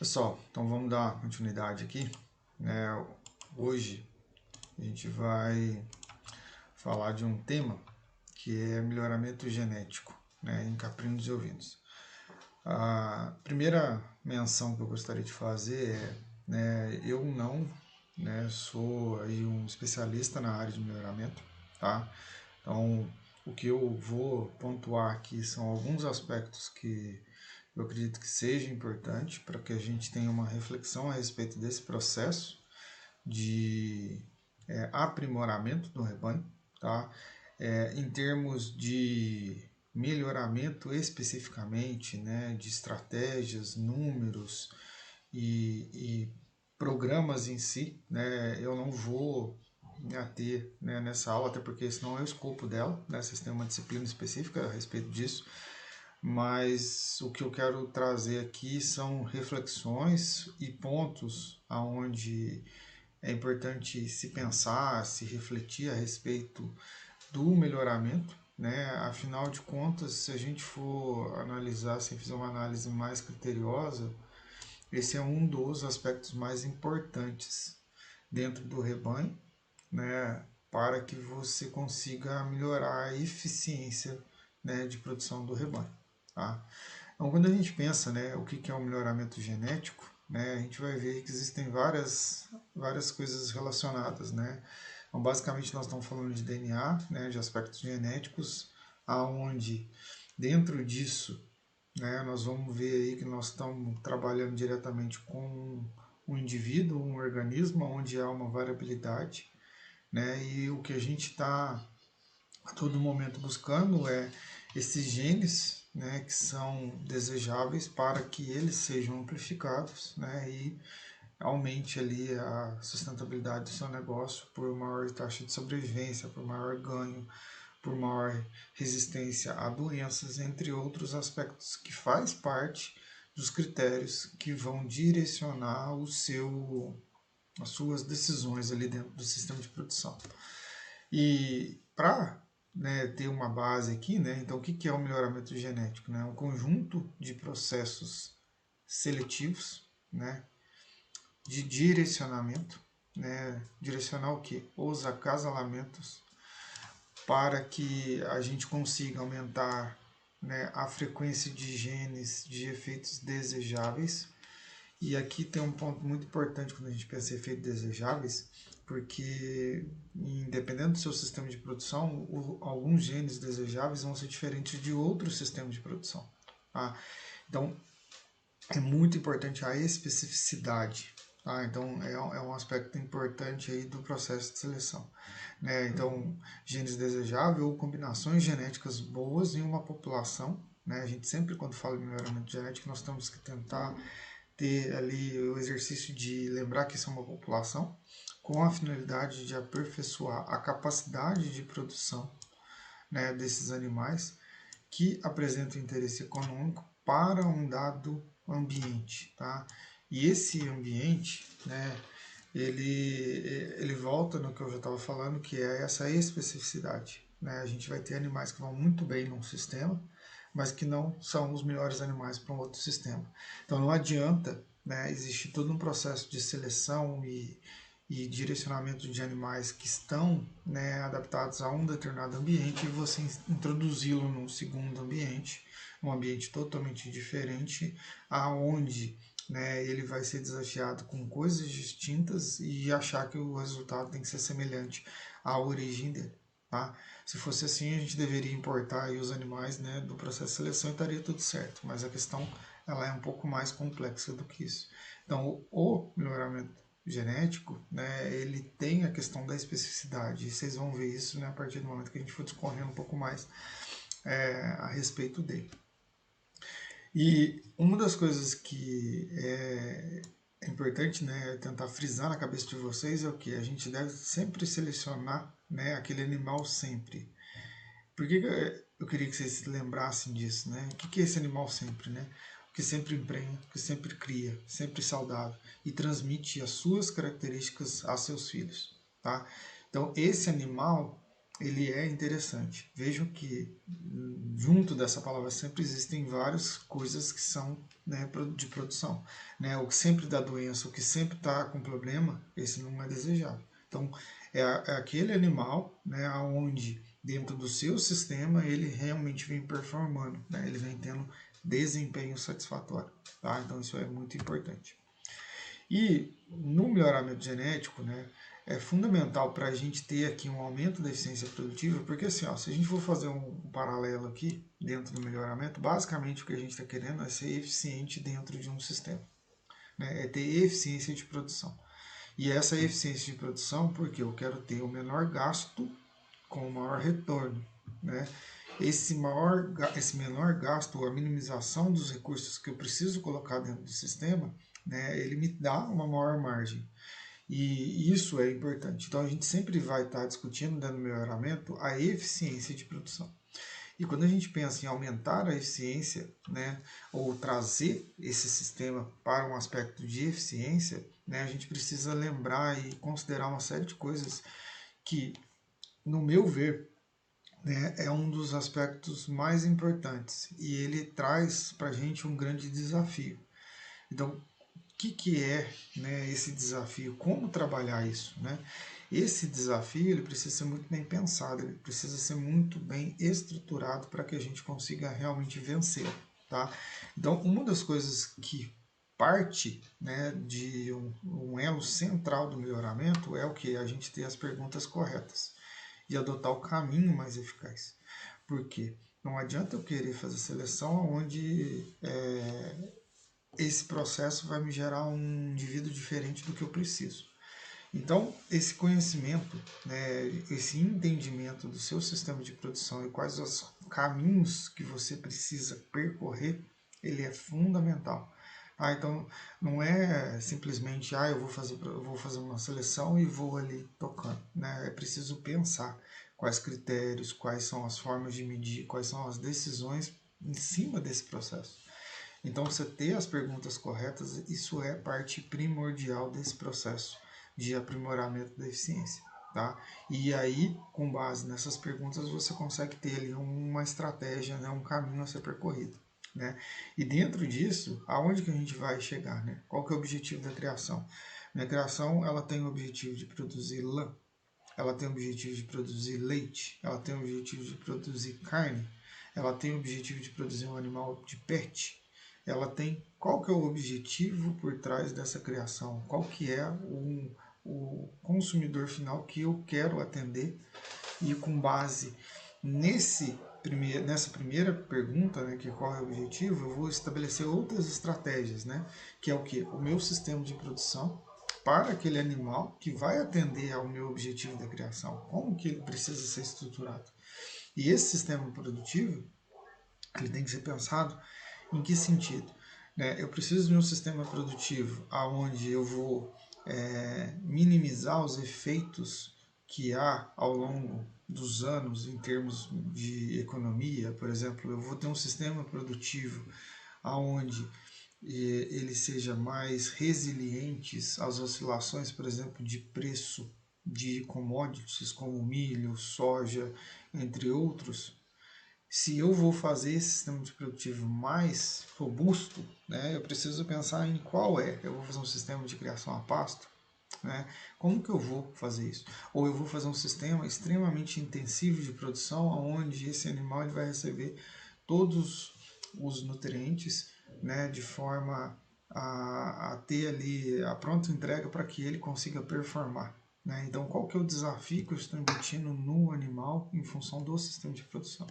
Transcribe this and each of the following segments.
Pessoal, então vamos dar continuidade aqui. Hoje a gente vai falar de um tema que é melhoramento genético, em caprinos e ovinos. A primeira menção que eu gostaria de fazer é, eu não sou aí um especialista na área de melhoramento, tá? Então, o que eu vou pontuar aqui são alguns aspectos que eu acredito que seja importante para que a gente tenha uma reflexão a respeito desse processo de aprimoramento do rebanho, tá? Em termos de melhoramento especificamente, de estratégias, números e programas em si, eu não vou me ater nessa aula, até porque esse não é o escopo dela, vocês têm uma disciplina específica a respeito disso, mas o que eu quero trazer aqui são reflexões e pontos aonde é importante se pensar, se refletir a respeito do melhoramento, Afinal de contas, se a gente for analisar, se fizer uma análise mais criteriosa, esse é um dos aspectos mais importantes dentro do rebanho, para que você consiga melhorar a eficiência, de produção do rebanho. Tá? Então, quando a gente pensa o que é o melhoramento genético, a gente vai ver que existem várias coisas relacionadas. Então, basicamente, nós estamos falando de DNA, de aspectos genéticos, aonde dentro disso nós vamos ver aí que nós estamos trabalhando diretamente com um indivíduo, um organismo, onde há uma variabilidade, e o que a gente está a todo momento buscando é esses genes, que são desejáveis para que eles sejam amplificados, e aumente ali a sustentabilidade do seu negócio por maior taxa de sobrevivência, por maior ganho, por maior resistência a doenças, entre outros aspectos que faz parte dos critérios que vão direcionar as suas decisões ali dentro do sistema de produção. E para ter uma base aqui, então o que é o melhoramento genético? É um conjunto de processos seletivos, de direcionamento, direcionar o que? Os acasalamentos, para que a gente consiga aumentar a frequência de genes de efeitos desejáveis. E aqui tem um ponto muito importante quando a gente pensa em efeitos desejáveis, porque dependendo do seu sistema de produção, alguns genes desejáveis vão ser diferentes de outros sistemas de produção. Tá? Então, é muito importante a especificidade. Tá? Então, é um aspecto importante aí do processo de seleção. Então, genes desejáveis ou combinações genéticas boas em uma população. A gente sempre, quando fala de melhoramento genético, nós temos que tentar ter ali o exercício de lembrar que isso é uma população com a finalidade de aperfeiçoar a capacidade de produção desses animais que apresentam interesse econômico para um dado ambiente. Tá? E esse ambiente, ele volta no que eu já estava falando, que é essa especificidade. A gente vai ter animais que vão muito bem num sistema, mas que não são os melhores animais para um outro sistema. Então não adianta existir todo um processo de seleção e direcionamento de animais que estão adaptados a um determinado ambiente e você introduzi-lo num segundo ambiente, um ambiente totalmente diferente, aonde ele vai ser desafiado com coisas distintas e achar que o resultado tem que ser semelhante à origem dele. Tá? Se fosse assim, a gente deveria importar aí os animais do processo de seleção e estaria tudo certo, mas a questão ela é um pouco mais complexa do que isso. Então, o melhoramento genético, ele tem a questão da especificidade, e vocês vão ver isso a partir do momento que a gente for discorrendo um pouco mais a respeito dele. E uma das coisas que é importante tentar frisar na cabeça de vocês é o que? A gente deve sempre selecionar aquele animal sempre. Por que eu queria que vocês se lembrassem disso? O que é esse animal sempre? O que sempre emprenha, o que sempre cria, sempre saudável e transmite as suas características a seus filhos. Tá? Então esse animal ele é interessante. Vejam que junto dessa palavra sempre existem várias coisas que são, né, de produção. Né? O que sempre dá doença, o que sempre está com problema, esse não é desejável. Então, é aquele animal, né, onde dentro do seu sistema ele realmente vem performando, né? Ele vem tendo desempenho satisfatório. Tá? Então, isso é muito importante. E no melhoramento genético, né, é fundamental para a gente ter aqui um aumento da eficiência produtiva, porque assim, ó, se a gente for fazer um paralelo aqui dentro do melhoramento, basicamente o que a gente está querendo é ser eficiente dentro de um sistema, né, é ter eficiência de produção. E essa eficiência de produção, porque eu quero ter o menor gasto com o maior retorno, né? Esse menor gasto, a minimização dos recursos que eu preciso colocar dentro do sistema, né, ele me dá uma maior margem. E isso é importante. Então a gente sempre vai estar discutindo, dando melhoramento, a eficiência de produção. E quando a gente pensa em aumentar a eficiência, né, ou trazer esse sistema para um aspecto de eficiência, né, a gente precisa lembrar e considerar uma série de coisas que, no meu ver, né, é um dos aspectos mais importantes e ele traz para a gente um grande desafio. Então, o que é, né, esse desafio? Como trabalhar isso? Né? Esse desafio ele precisa ser muito bem pensado, ele precisa ser muito bem estruturado para que a gente consiga realmente vencer. Tá? Então, uma das coisas que parte, né, de um elo central do melhoramento é o que? A gente ter as perguntas corretas e adotar o caminho mais eficaz. Por quê? Não adianta eu querer fazer seleção onde esse processo vai me gerar um indivíduo diferente do que eu preciso. Então, esse conhecimento, né, esse entendimento do seu sistema de produção e quais os caminhos que você precisa percorrer, ele é fundamental. Então, não é simplesmente, eu vou fazer uma seleção e vou ali tocando. Né? É preciso pensar quais critérios, quais são as formas de medir, quais são as decisões em cima desse processo. Então, você ter as perguntas corretas, isso é parte primordial desse processo de aprimoramento da eficiência. Tá? E aí, com base nessas perguntas, você consegue ter ali uma estratégia, né, um caminho a ser percorrido. Né? E dentro disso, aonde que a gente vai chegar? Né? Qual que é o objetivo da criação? A criação ela tem o objetivo de produzir lã, ela tem o objetivo de produzir leite, ela tem o objetivo de produzir carne, ela tem o objetivo de produzir um animal de pet, ela tem qual que é o objetivo por trás dessa criação, qual que é o consumidor final que eu quero atender e com base nessa primeira pergunta, né, que qual é o objetivo, eu vou estabelecer outras estratégias, né, que é o que? O meu sistema de produção para aquele animal que vai atender ao meu objetivo da criação, como que ele precisa ser estruturado. E esse sistema produtivo, ele tem que ser pensado em que sentido? Eu preciso de um sistema produtivo onde eu vou minimizar os efeitos que há ao longo dos anos em termos de economia. Por exemplo, eu vou ter um sistema produtivo onde ele seja mais resiliente às oscilações, por exemplo, de preço de commodities como milho, soja, entre outros. Se eu vou fazer esse sistema de produtivo mais robusto, né, eu preciso pensar em qual é. Eu vou fazer um sistema de criação a pasto? Né? Como que eu vou fazer isso? Ou eu vou fazer um sistema extremamente intensivo de produção, onde esse animal ele vai receber todos os nutrientes, né, de forma a ter ali a pronta entrega para que ele consiga performar. Né? Então, qual que é o desafio que eu estou embutindo no animal em função do sistema de produção?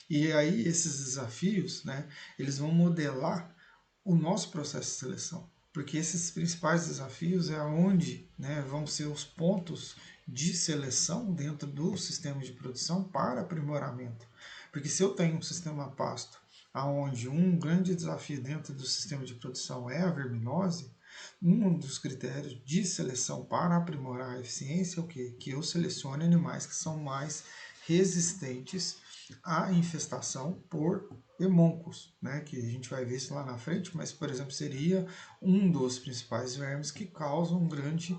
E aí esses desafios, né, eles vão modelar o nosso processo de seleção, porque esses principais desafios é onde, né, vão ser os pontos de seleção dentro do sistema de produção para aprimoramento. Porque se eu tenho um sistema pasto, onde um grande desafio dentro do sistema de produção é a verminose, um dos critérios de seleção para aprimorar a eficiência é o quê? Que eu selecione animais que são mais resistentes à infestação por hemoncos, né, que a gente vai ver isso lá na frente, mas, por exemplo, seria um dos principais vermes que causam um grande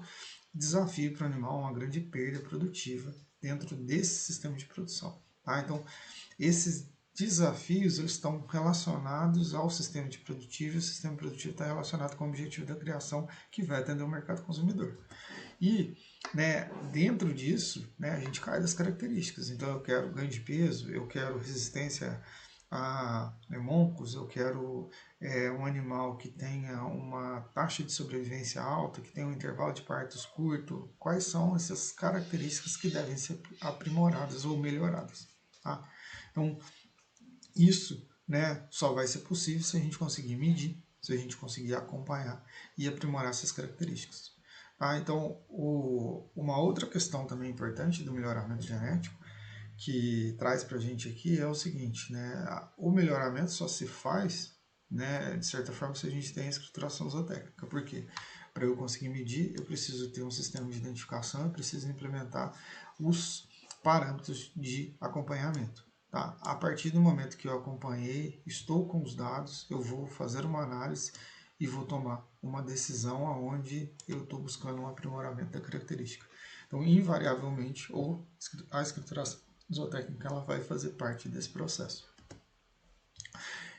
desafio para o animal, uma grande perda produtiva dentro desse sistema de produção. Tá? Então, esses desafios eles estão relacionados ao sistema de produtivo, e o sistema produtivo está relacionado com o objetivo da criação, que vai atender o mercado consumidor. E, né, dentro disso, né, a gente cai das características. Então, eu quero ganho de peso, eu quero resistência a hemoncos, eu quero um animal que tenha uma taxa de sobrevivência alta, que tenha um intervalo de partos curto. Quais são essas características que devem ser aprimoradas ou melhoradas? Tá? Então, isso, né, só vai ser possível se a gente conseguir medir, se a gente conseguir acompanhar e aprimorar essas características. Tá? Então, uma outra questão também importante do melhoramento genético que traz para a gente aqui é o seguinte, né, o melhoramento só se faz, né, de certa forma, se a gente tem a escrituração zootécnica. Por quê? Para eu conseguir medir, eu preciso ter um sistema de identificação, eu preciso implementar os parâmetros de acompanhamento. Tá? A partir do momento que eu acompanhei, estou com os dados, eu vou fazer uma análise e vou tomar uma decisão onde eu estou buscando um aprimoramento da característica. Então, invariavelmente, ou a escrituração zootécnica ela vai fazer parte desse processo.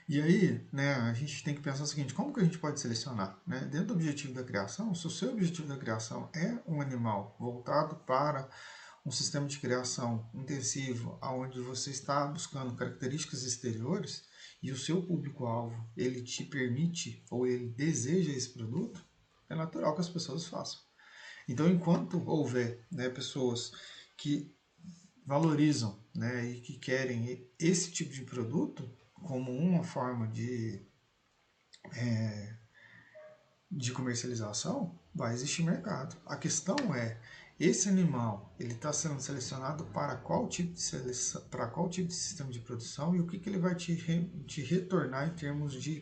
E aí, né, a gente tem que pensar o seguinte, como que a gente pode selecionar? Né? Dentro do objetivo da criação, se o seu objetivo da criação é um animal voltado para um sistema de criação intensivo, onde você está buscando características exteriores, e o seu público-alvo, ele te permite, ou ele deseja esse produto, é natural que as pessoas façam. Então, enquanto houver, né, pessoas que valorizam, né, e que querem esse tipo de produto como uma forma de comercialização, vai existir mercado. A questão é, esse animal ele está sendo selecionado para qual tipo de seleção, para qual tipo de sistema de produção e o que ele vai te retornar em termos de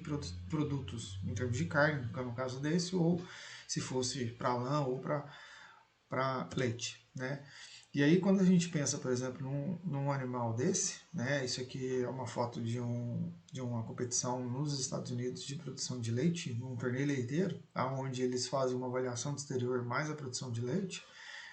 produtos, em termos de carne, no caso desse, ou se fosse para lã ou para leite, né? E aí quando a gente pensa, por exemplo, num animal desse, né? Isso aqui é uma foto de uma competição nos Estados Unidos de produção de leite, num torneio leiteiro, onde eles fazem uma avaliação do exterior mais a produção de leite.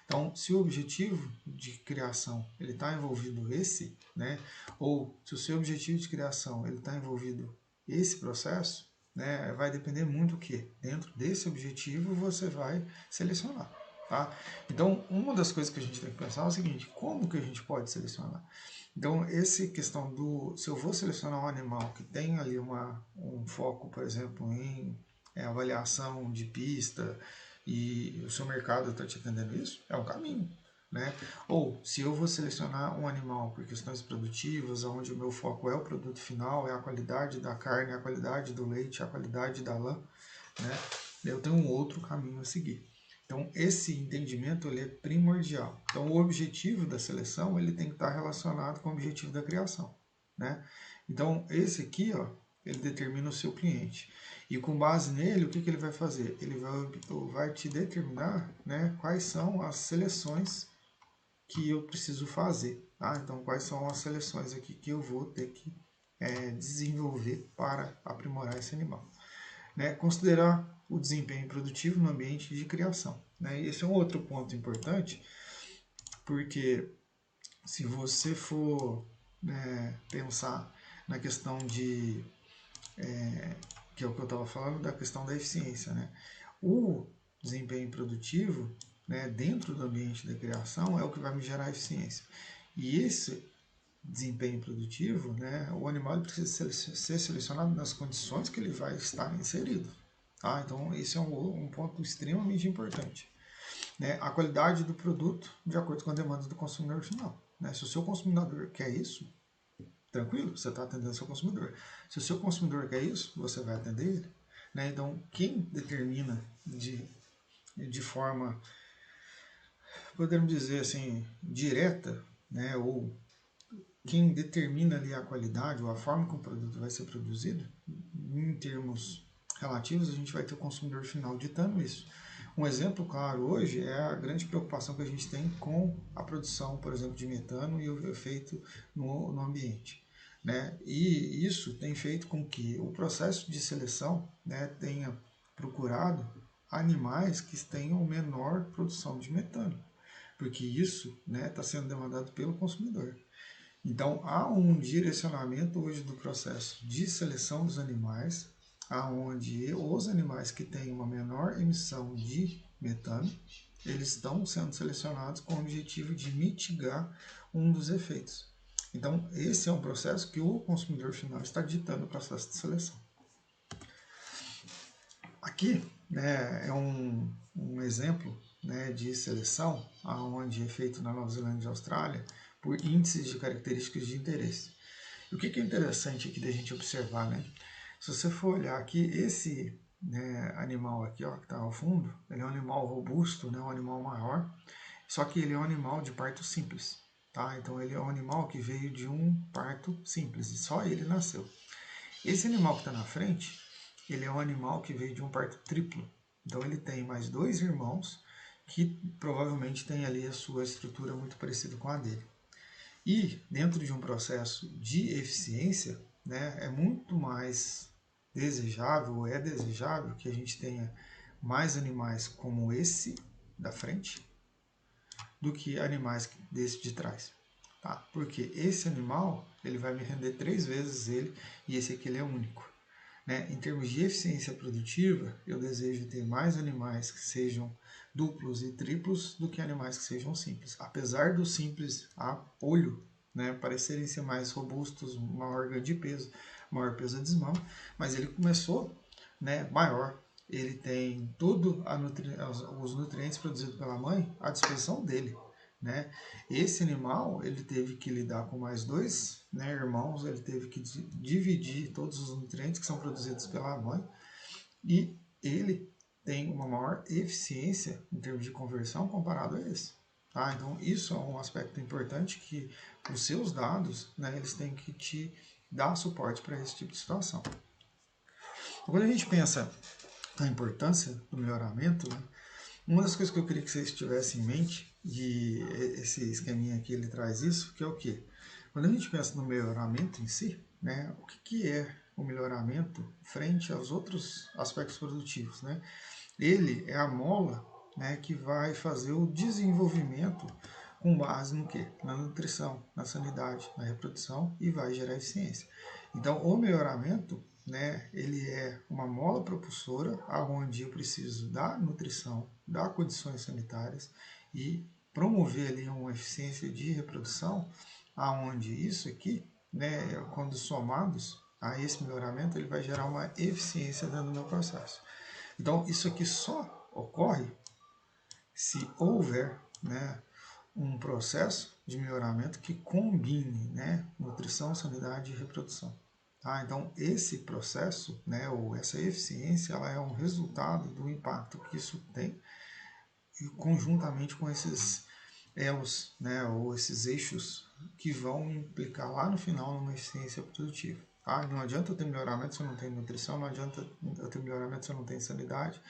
Então, se o objetivo de criação ele está envolvido esse, né? Ou se o seu objetivo de criação ele está envolvido esse processo, né? Vai depender muito do que dentro desse objetivo você vai selecionar. Tá? Então, uma das coisas que a gente tem que pensar é o seguinte, como que a gente pode selecionar? Então, essa questão se eu vou selecionar um animal que tem ali um foco, por exemplo, em avaliação de pista e o seu mercado está te atendendo isso, é um caminho. Né? Ou se eu vou selecionar um animal por questões produtivas, onde o meu foco é o produto final, é a qualidade da carne, a qualidade do leite, a qualidade da lã, né? Eu tenho um outro caminho a seguir. Então, esse entendimento ele é primordial. Então, o objetivo da seleção ele tem que estar relacionado com o objetivo da criação. Né? Então, esse aqui ó, ele determina o seu cliente. E com base nele, o que ele vai fazer? Ele vai te determinar, né, quais são as seleções que eu preciso fazer. Tá? Então, quais são as seleções aqui que eu vou ter que desenvolver para aprimorar esse animal. Né? Considerar o desempenho produtivo no ambiente de criação. Né? Esse é um outro ponto importante, porque se você for pensar na questão de, que é o que eu estava falando, da questão da eficiência, né? O desempenho produtivo, né, dentro do ambiente da criação é o que vai me gerar eficiência. E esse desempenho produtivo, né, o animal precisa ser selecionado nas condições que ele vai estar inserido. Tá? Então, esse é um ponto extremamente importante. Né? A qualidade do produto de acordo com a demanda do consumidor final. Né? Se o seu consumidor quer isso, tranquilo, você está atendendo o seu consumidor. Se o seu consumidor quer isso, você vai atender ele. Né? Então, quem determina de forma, podemos dizer assim, direta, né, ou quem determina ali a qualidade ou a forma como o produto vai ser produzido, em termos relativos, a gente vai ter o consumidor final ditando isso. Um exemplo claro hoje é a grande preocupação que a gente tem com a produção, por exemplo, de metano e o efeito no ambiente. Né? E isso tem feito com que o processo de seleção, né, tenha procurado animais que tenham menor produção de metano. porque isso está sendo demandado pelo consumidor. Então, há um direcionamento hoje do processo de seleção dos animais, aonde os animais que têm uma menor emissão de metano, eles estão sendo selecionados com o objetivo de mitigar um dos efeitos. Então, esse é um processo que o consumidor final está ditando o processo de seleção. Aqui é um exemplo de seleção, onde é feito na Nova Zelândia e Austrália, por índices de características de interesse. E o que é interessante aqui da gente observar, se você for olhar aqui, esse animal aqui, ó, que está ao fundo, ele é um animal robusto, um animal maior, só que ele é um animal de parto simples, tá? Então ele é um animal que veio de um parto simples, e só ele nasceu. Esse animal que está na frente, ele é um animal que veio de um parto triplo, então ele tem mais 2 irmãos, que provavelmente tem ali a sua estrutura muito parecida com a dele. E dentro de um processo de eficiência, é muito mais desejável, é desejável que a gente tenha mais animais como esse da frente do que animais desse de trás. Tá? Porque esse animal ele vai me render 3 vezes ele, e esse aqui ele é único. Em termos de eficiência produtiva, eu desejo ter mais animais que sejam duplos e triplos do que animais que sejam simples. Apesar dos simples a olho parecerem ser mais robustos, maior ganho de peso, maior peso de desmame, mas ele começou maior. Ele tem tudo os nutrientes produzidos pela mãe à disposição dele. Esse animal ele teve que lidar com mais 2 irmãos, ele teve que dividir todos os nutrientes que são produzidos pela mãe, e ele tem uma maior eficiência em termos de conversão comparado a esse. Tá? Então isso é um aspecto importante que os seus dados eles têm que te dar suporte para esse tipo de situação. Quando a gente pensa na importância do melhoramento, uma das coisas que eu queria que vocês tivessem em mente, e esse esqueminha aqui ele traz isso, que é o quê? Quando a gente pensa no melhoramento em si, o que é o melhoramento frente aos outros aspectos produtivos? Ele é a mola que vai fazer o desenvolvimento com base no quê? Na nutrição, na sanidade, na reprodução, e vai gerar eficiência. Então, o melhoramento ele é uma mola propulsora onde eu preciso da nutrição, das condições sanitárias e promover ali uma eficiência de reprodução, aonde isso aqui, quando somados a esse melhoramento, ele vai gerar uma eficiência dentro do meu processo. Então, isso aqui só ocorre se houver um processo de melhoramento que combine nutrição, sanidade e reprodução. Tá? Então, esse processo, ou essa eficiência, ela é um resultado do impacto que isso tem, e conjuntamente com esses elos, ou esses eixos que vão implicar lá no final numa eficiência produtiva. Tá? Não adianta eu ter melhoramento se eu não tenho nutrição, não adianta eu ter melhoramento se eu não tenho sanidade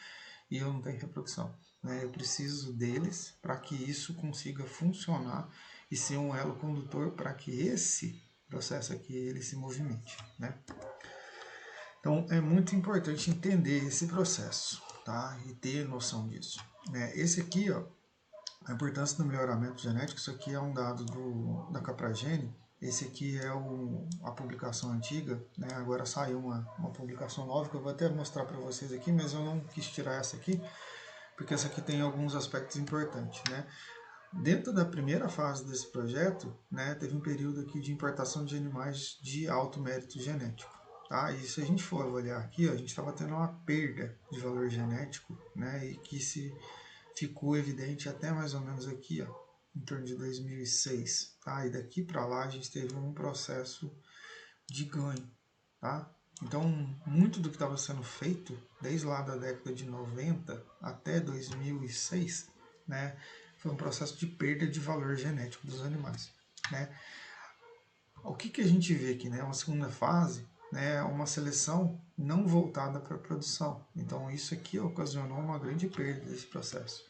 e eu não tenho reprodução. Eu preciso deles para que isso consiga funcionar e ser um elo condutor para que esse processo aqui ele se movimente. Então é muito importante entender esse processo, tá? E ter noção disso. Esse aqui, ó, a importância do melhoramento genético, isso aqui é um dado da Capragene. Esse aqui é a publicação antiga, agora saiu uma publicação nova que eu vou até mostrar para vocês aqui, mas eu não quis tirar essa aqui, porque essa aqui tem alguns aspectos importantes. Dentro da primeira fase desse projeto, teve um período aqui de importação de animais de alto mérito genético. Tá? E se a gente for avaliar aqui, ó, a gente estava tendo uma perda de valor genético, e que se ficou evidente até mais ou menos aqui, ó, em torno de 2006. Tá? E daqui para lá a gente teve um processo de ganho. Tá? Então, muito do que estava sendo feito, desde lá da década de 90 até 2006, foi um processo de perda de valor genético dos animais. O que a gente vê aqui? Uma segunda fase, uma seleção não voltada para a produção. Então, isso aqui ocasionou uma grande perda desse processo.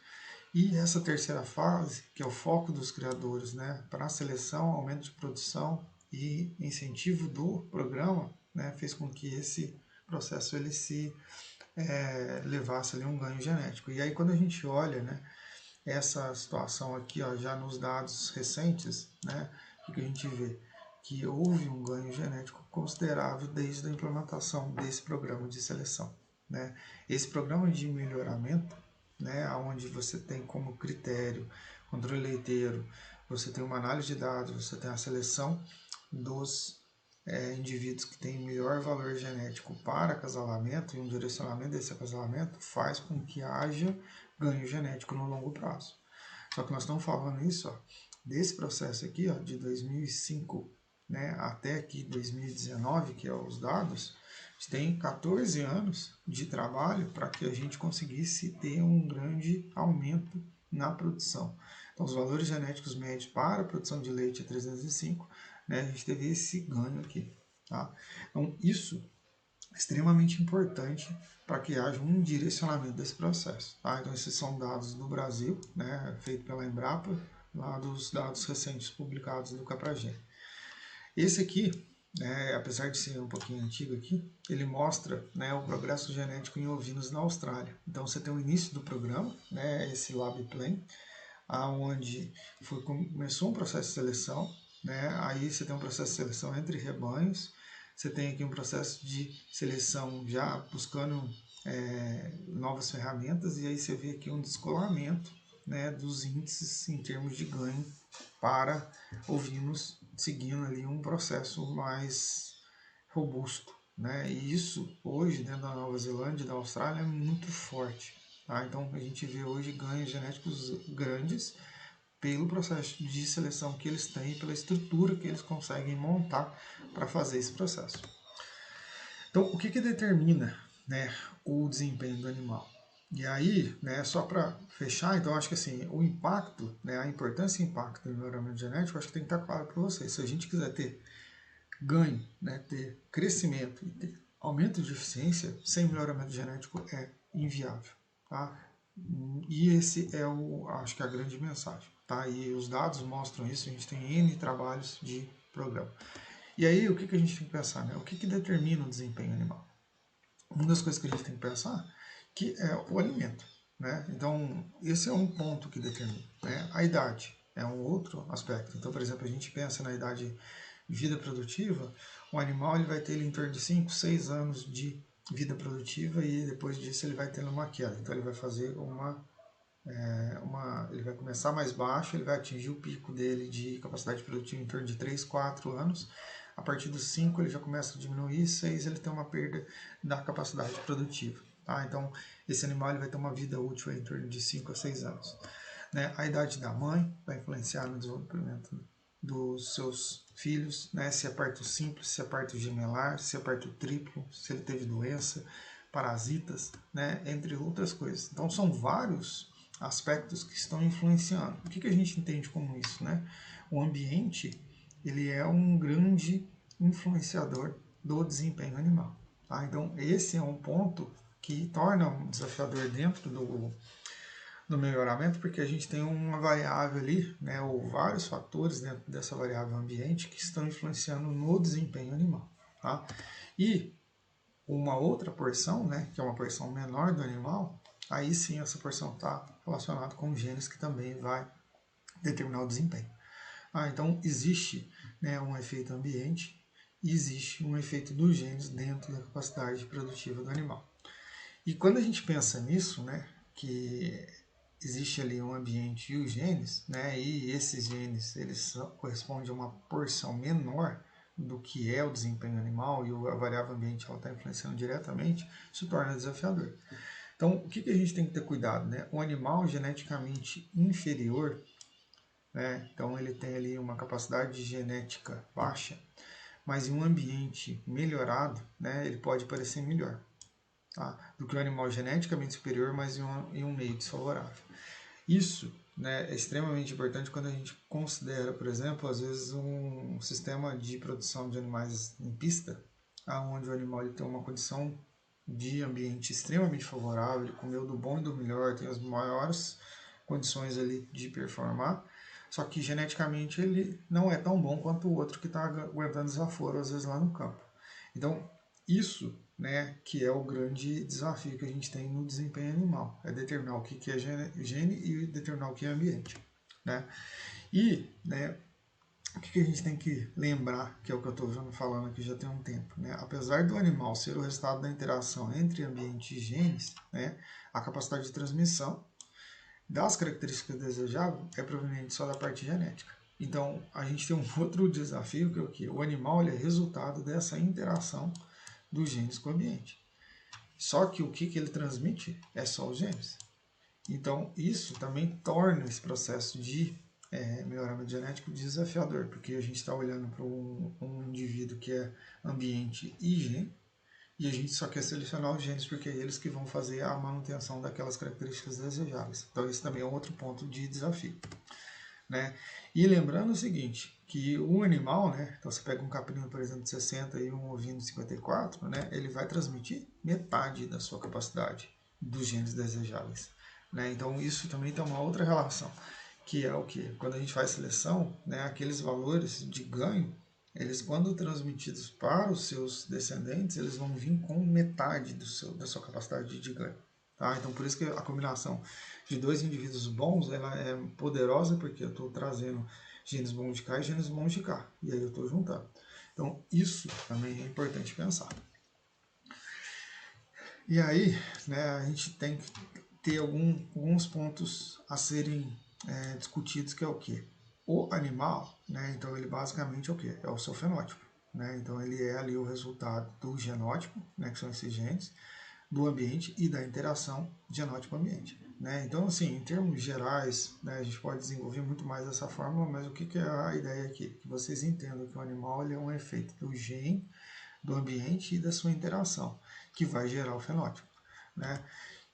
E essa terceira fase, que é o foco dos criadores para a seleção, aumento de produção e incentivo do programa, fez com que esse processo ele se levasse ali um ganho genético. E aí quando a gente olha essa situação aqui, ó, já nos dados recentes, né, o que a gente vê? Que houve um ganho genético considerável desde a implementação desse programa de seleção, né? Esse programa de melhoramento, né, onde você tem como critério controle leiteiro, você tem uma análise de dados, você tem a seleção dos indivíduos que têm melhor valor genético para acasalamento e um direcionamento desse acasalamento faz com que haja ganho genético no longo prazo. Só que nós estamos falando isso, ó, desse processo aqui, ó, de 2005, né, até aqui 2019, que é os dados, a gente tem 14 anos de trabalho para que a gente conseguisse ter um grande aumento na produção. Então, os valores genéticos médios para a produção de leite é 305, né, a gente teve esse ganho aqui. Tá? Então, isso é extremamente importante para que haja um direcionamento desse processo. Tá? Então, esses são dados do Brasil, né, feito pela Embrapa, lá dos dados recentes publicados do Capragem. Esse aqui, né, apesar de ser um pouquinho antigo aqui, ele mostra, né, o progresso genético em ovinos na Austrália. Então, você tem o início do programa, né, esse LabPlan, onde começou um processo de seleção, né, aí você tem um processo de seleção entre rebanhos, você tem aqui um processo de seleção já buscando novas ferramentas, e aí você vê aqui um descolamento, né, dos índices em termos de ganho para ovinos, seguindo ali um processo mais robusto, né? E isso hoje dentro da Nova Zelândia e da Austrália é muito forte. Tá? Então a gente vê hoje ganhos genéticos grandes pelo processo de seleção que eles têm e pela estrutura que eles conseguem montar para fazer esse processo. Então, o que determina, né, o desempenho do animal? E aí, né, só para fechar, então acho que assim, o impacto, né, a importância e impacto do melhoramento genético, acho que tem que estar claro para vocês. Se a gente quiser ter ganho, né, ter crescimento e ter aumento de eficiência, sem melhoramento genético é inviável. Tá? E esse é acho que a grande mensagem. Tá? E os dados mostram isso, a gente tem N trabalhos de programa. E aí, o que a gente tem que pensar? Né? O que determina o desempenho animal? Uma das coisas que a gente tem que pensar que é o alimento. Né? Então, esse é um ponto que determina. Né? A idade é um outro aspecto. Então, por exemplo, a gente pensa na idade de vida produtiva, o animal ele vai ter em torno de 5, 6 anos de vida produtiva e depois disso ele vai tendo uma queda. Então, ele vai fazer ele vai começar mais baixo, ele vai atingir o pico dele de capacidade produtiva em torno de 3, 4 anos. A partir dos 5 ele já começa a diminuir, 6 ele tem uma perda da capacidade produtiva. Tá? Então, esse animal ele vai ter uma vida útil em torno de 5 a 6 anos. Né? A idade da mãe vai influenciar no desenvolvimento dos seus filhos, né? Se é parto simples, se é parto gemelar, se é parto triplo, se ele teve doença, parasitas, né? Entre outras coisas. Então, são vários aspectos que estão influenciando. O que a gente entende como isso, né? O ambiente, ele é um grande influenciador do desempenho animal. Tá? Então, esse é um ponto que torna um desafiador dentro do melhoramento, porque a gente tem uma variável ali, né, ou vários fatores dentro dessa variável ambiente que estão influenciando no desempenho animal. Tá? E uma outra porção, né, que é uma porção menor do animal, aí sim essa porção está relacionada com genes que também vai determinar o desempenho. Então existe, né, um efeito ambiente e existe um efeito dos genes dentro da capacidade produtiva do animal. E quando a gente pensa nisso, né, que existe ali um ambiente e os genes, né, e esses genes eles correspondem a uma porção menor do que é o desempenho animal e a variável ambiente ela está influenciando diretamente, se torna desafiador. Então, o que a gente tem que ter cuidado? Né? Um animal geneticamente inferior, né, então ele tem ali uma capacidade genética baixa, mas em um ambiente melhorado, né, ele pode parecer melhor. Tá? Do que um animal geneticamente superior, mas em um meio desfavorável. Isso, né, é extremamente importante quando a gente considera, por exemplo, às vezes um sistema de produção de animais em pista, onde o animal ele tem uma condição de ambiente extremamente favorável, ele comeu do bom e do melhor, tem as maiores condições ali de performar, só que geneticamente ele não é tão bom quanto o outro que está aguentando desaforo, às vezes, lá no campo. Então, isso né, que é o grande desafio que a gente tem no desempenho animal, é determinar o que é gene e determinar o que é ambiente, né? E, né, o que a gente tem que lembrar, que é o que eu estou falando aqui já tem um tempo, né? Apesar do animal ser o resultado da interação entre ambiente e genes, né, a capacidade de transmissão das características desejáveis é proveniente só da parte genética. Então, a gente tem um outro desafio, que é o quê? O animal ele é resultado dessa interação dos genes com o ambiente. Só que o que ele transmite é só os genes. Então, isso também torna esse processo de melhoramento genético desafiador, porque a gente está olhando para um indivíduo que é ambiente e gene, e a gente só quer selecionar os genes porque é eles que vão fazer a manutenção daquelas características desejáveis. Então, esse também é outro ponto de desafio, né? E lembrando o seguinte, que o animal, né, então você pega um caprino, por exemplo, de 60 e um ovino de 54, né, ele vai transmitir metade da sua capacidade dos genes desejáveis, né? Então isso também tem uma outra relação, que é o que? Quando a gente faz seleção, né, aqueles valores de ganho, eles quando transmitidos para os seus descendentes, eles vão vir com metade da sua capacidade de ganho. Tá? Então por isso que a combinação de dois indivíduos bons, ela é poderosa porque eu estou trazendo genes bons de cá e genes bons de cá. E aí eu estou juntando. Então isso também é importante pensar. E aí, né, a gente tem que ter alguns pontos a serem discutidos, que é o quê? O animal, né, então ele basicamente é o quê? É o seu fenótipo. Né? Então ele é ali o resultado do genótipo, né, que são esses genes, do ambiente e da interação genótipo-ambiente. Né? Então, assim, em termos gerais, né, a gente pode desenvolver muito mais dessa fórmula, mas o que é a ideia aqui? Que vocês entendam que o animal ele é um efeito do gene, do ambiente e da sua interação, que vai gerar o fenótipo. Né?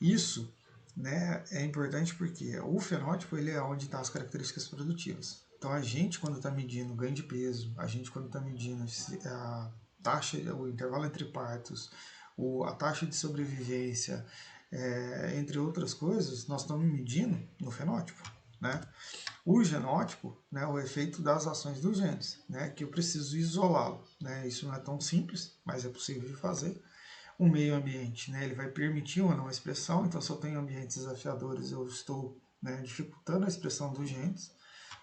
Isso, né, é importante porque o fenótipo ele é onde estão as características produtivas. Então, a gente, quando está medindo ganho de peso, a gente, quando está medindo a taxa, o intervalo entre partos, a taxa de sobrevivência, entre outras coisas, nós estamos medindo no fenótipo. Né? O genótipo, né, o efeito das ações dos genes, né, que eu preciso isolá-lo. Né? Isso não é tão simples, mas é possível de fazer. O meio ambiente, né, ele vai permitir uma não expressão, então se eu tenho ambientes desafiadores, eu estou, né, dificultando a expressão dos genes,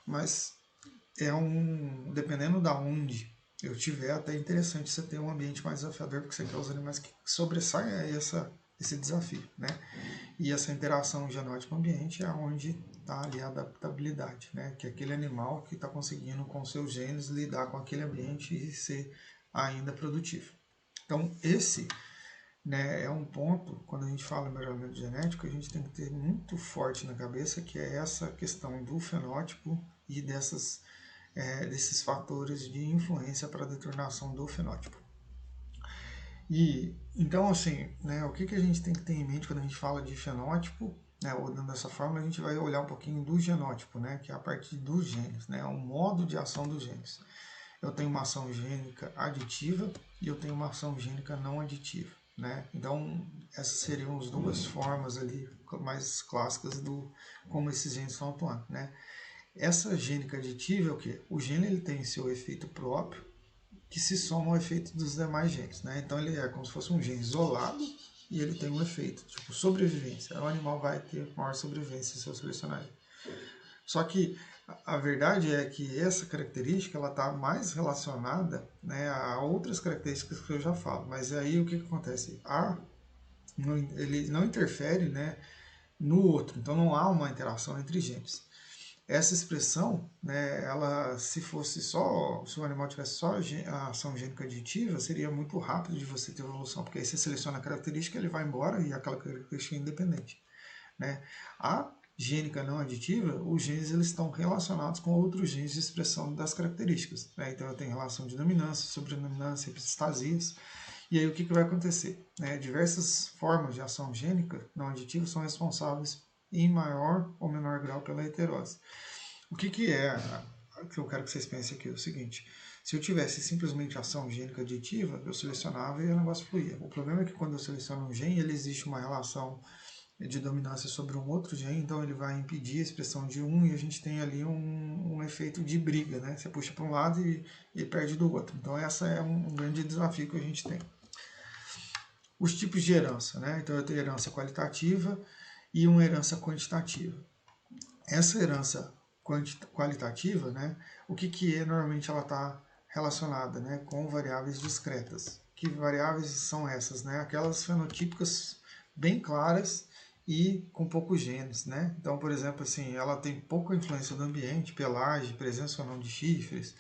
mas dependendo da onde eu tiver, até interessante você ter um ambiente mais desafiador, porque você quer os animais que sobressaiam esse desafio, né? E essa interação genótipo-ambiente é onde está ali a adaptabilidade, né? Que é aquele animal que está conseguindo com seus genes lidar com aquele ambiente e ser ainda produtivo. Então esse, né, é um ponto, quando a gente fala em melhoramento genético, a gente tem que ter muito forte na cabeça, que é essa questão do fenótipo e desses fatores de influência para a determinação do fenótipo. E então, assim, né, o que a gente tem que ter em mente quando a gente fala de fenótipo, né, ou dessa forma, a gente vai olhar um pouquinho do genótipo, né, que é a parte dos genes, né, o modo de ação dos genes. Eu tenho uma ação gênica aditiva e eu tenho uma ação gênica não aditiva. Né? Então, essas seriam as duas formas ali mais clássicas do como esses genes estão atuando. Né? Essa gênica aditiva é o quê? O gene ele tem seu efeito próprio, que se soma ao efeito dos demais genes. Né? Então, ele é como se fosse um gene isolado e ele tem um efeito, tipo sobrevivência. O animal vai ter maior sobrevivência se eu selecionar ele. Só que a verdade é que essa característica ela está mais relacionada, né, a outras características que eu já falo. Mas aí o que acontece? Ele não interfere, né, no outro. Então não há uma interação entre genes. Essa expressão, né, ela, se o animal tivesse só a ação gênica aditiva, seria muito rápido de você ter evolução, porque aí você seleciona a característica, ele vai embora e aquela característica é independente. Né? A gênica não aditiva, os genes eles estão relacionados com outros genes de expressão das características. Né? Então eu tenho relação de dominância, sobredominância, epistasias. E aí o que vai acontecer? Diversas formas de ação gênica não aditiva são responsáveis em maior ou menor grau pela heterose. O que eu quero que vocês pensem aqui? É o seguinte: se eu tivesse simplesmente ação gênica aditiva, eu selecionava e o negócio fluía. O problema é que quando eu seleciono um gene, ele existe uma relação de dominância sobre um outro gene, então ele vai impedir a expressão de um e a gente tem ali um efeito de briga, né? Você puxa para um lado e perde do outro. Então essa é um grande desafio que a gente tem. os tipos de herança, né? Então eu tenho herança qualitativa e uma herança quantitativa. Essa herança qualitativa, né? O que é? Normalmente ela está relacionada, né, com variáveis discretas. Que variáveis são essas, né? Aquelas fenotípicas bem claras e com poucos genes, né? Então, por exemplo, assim, ela tem pouca influência do ambiente, pelagem, presença ou não de chifres,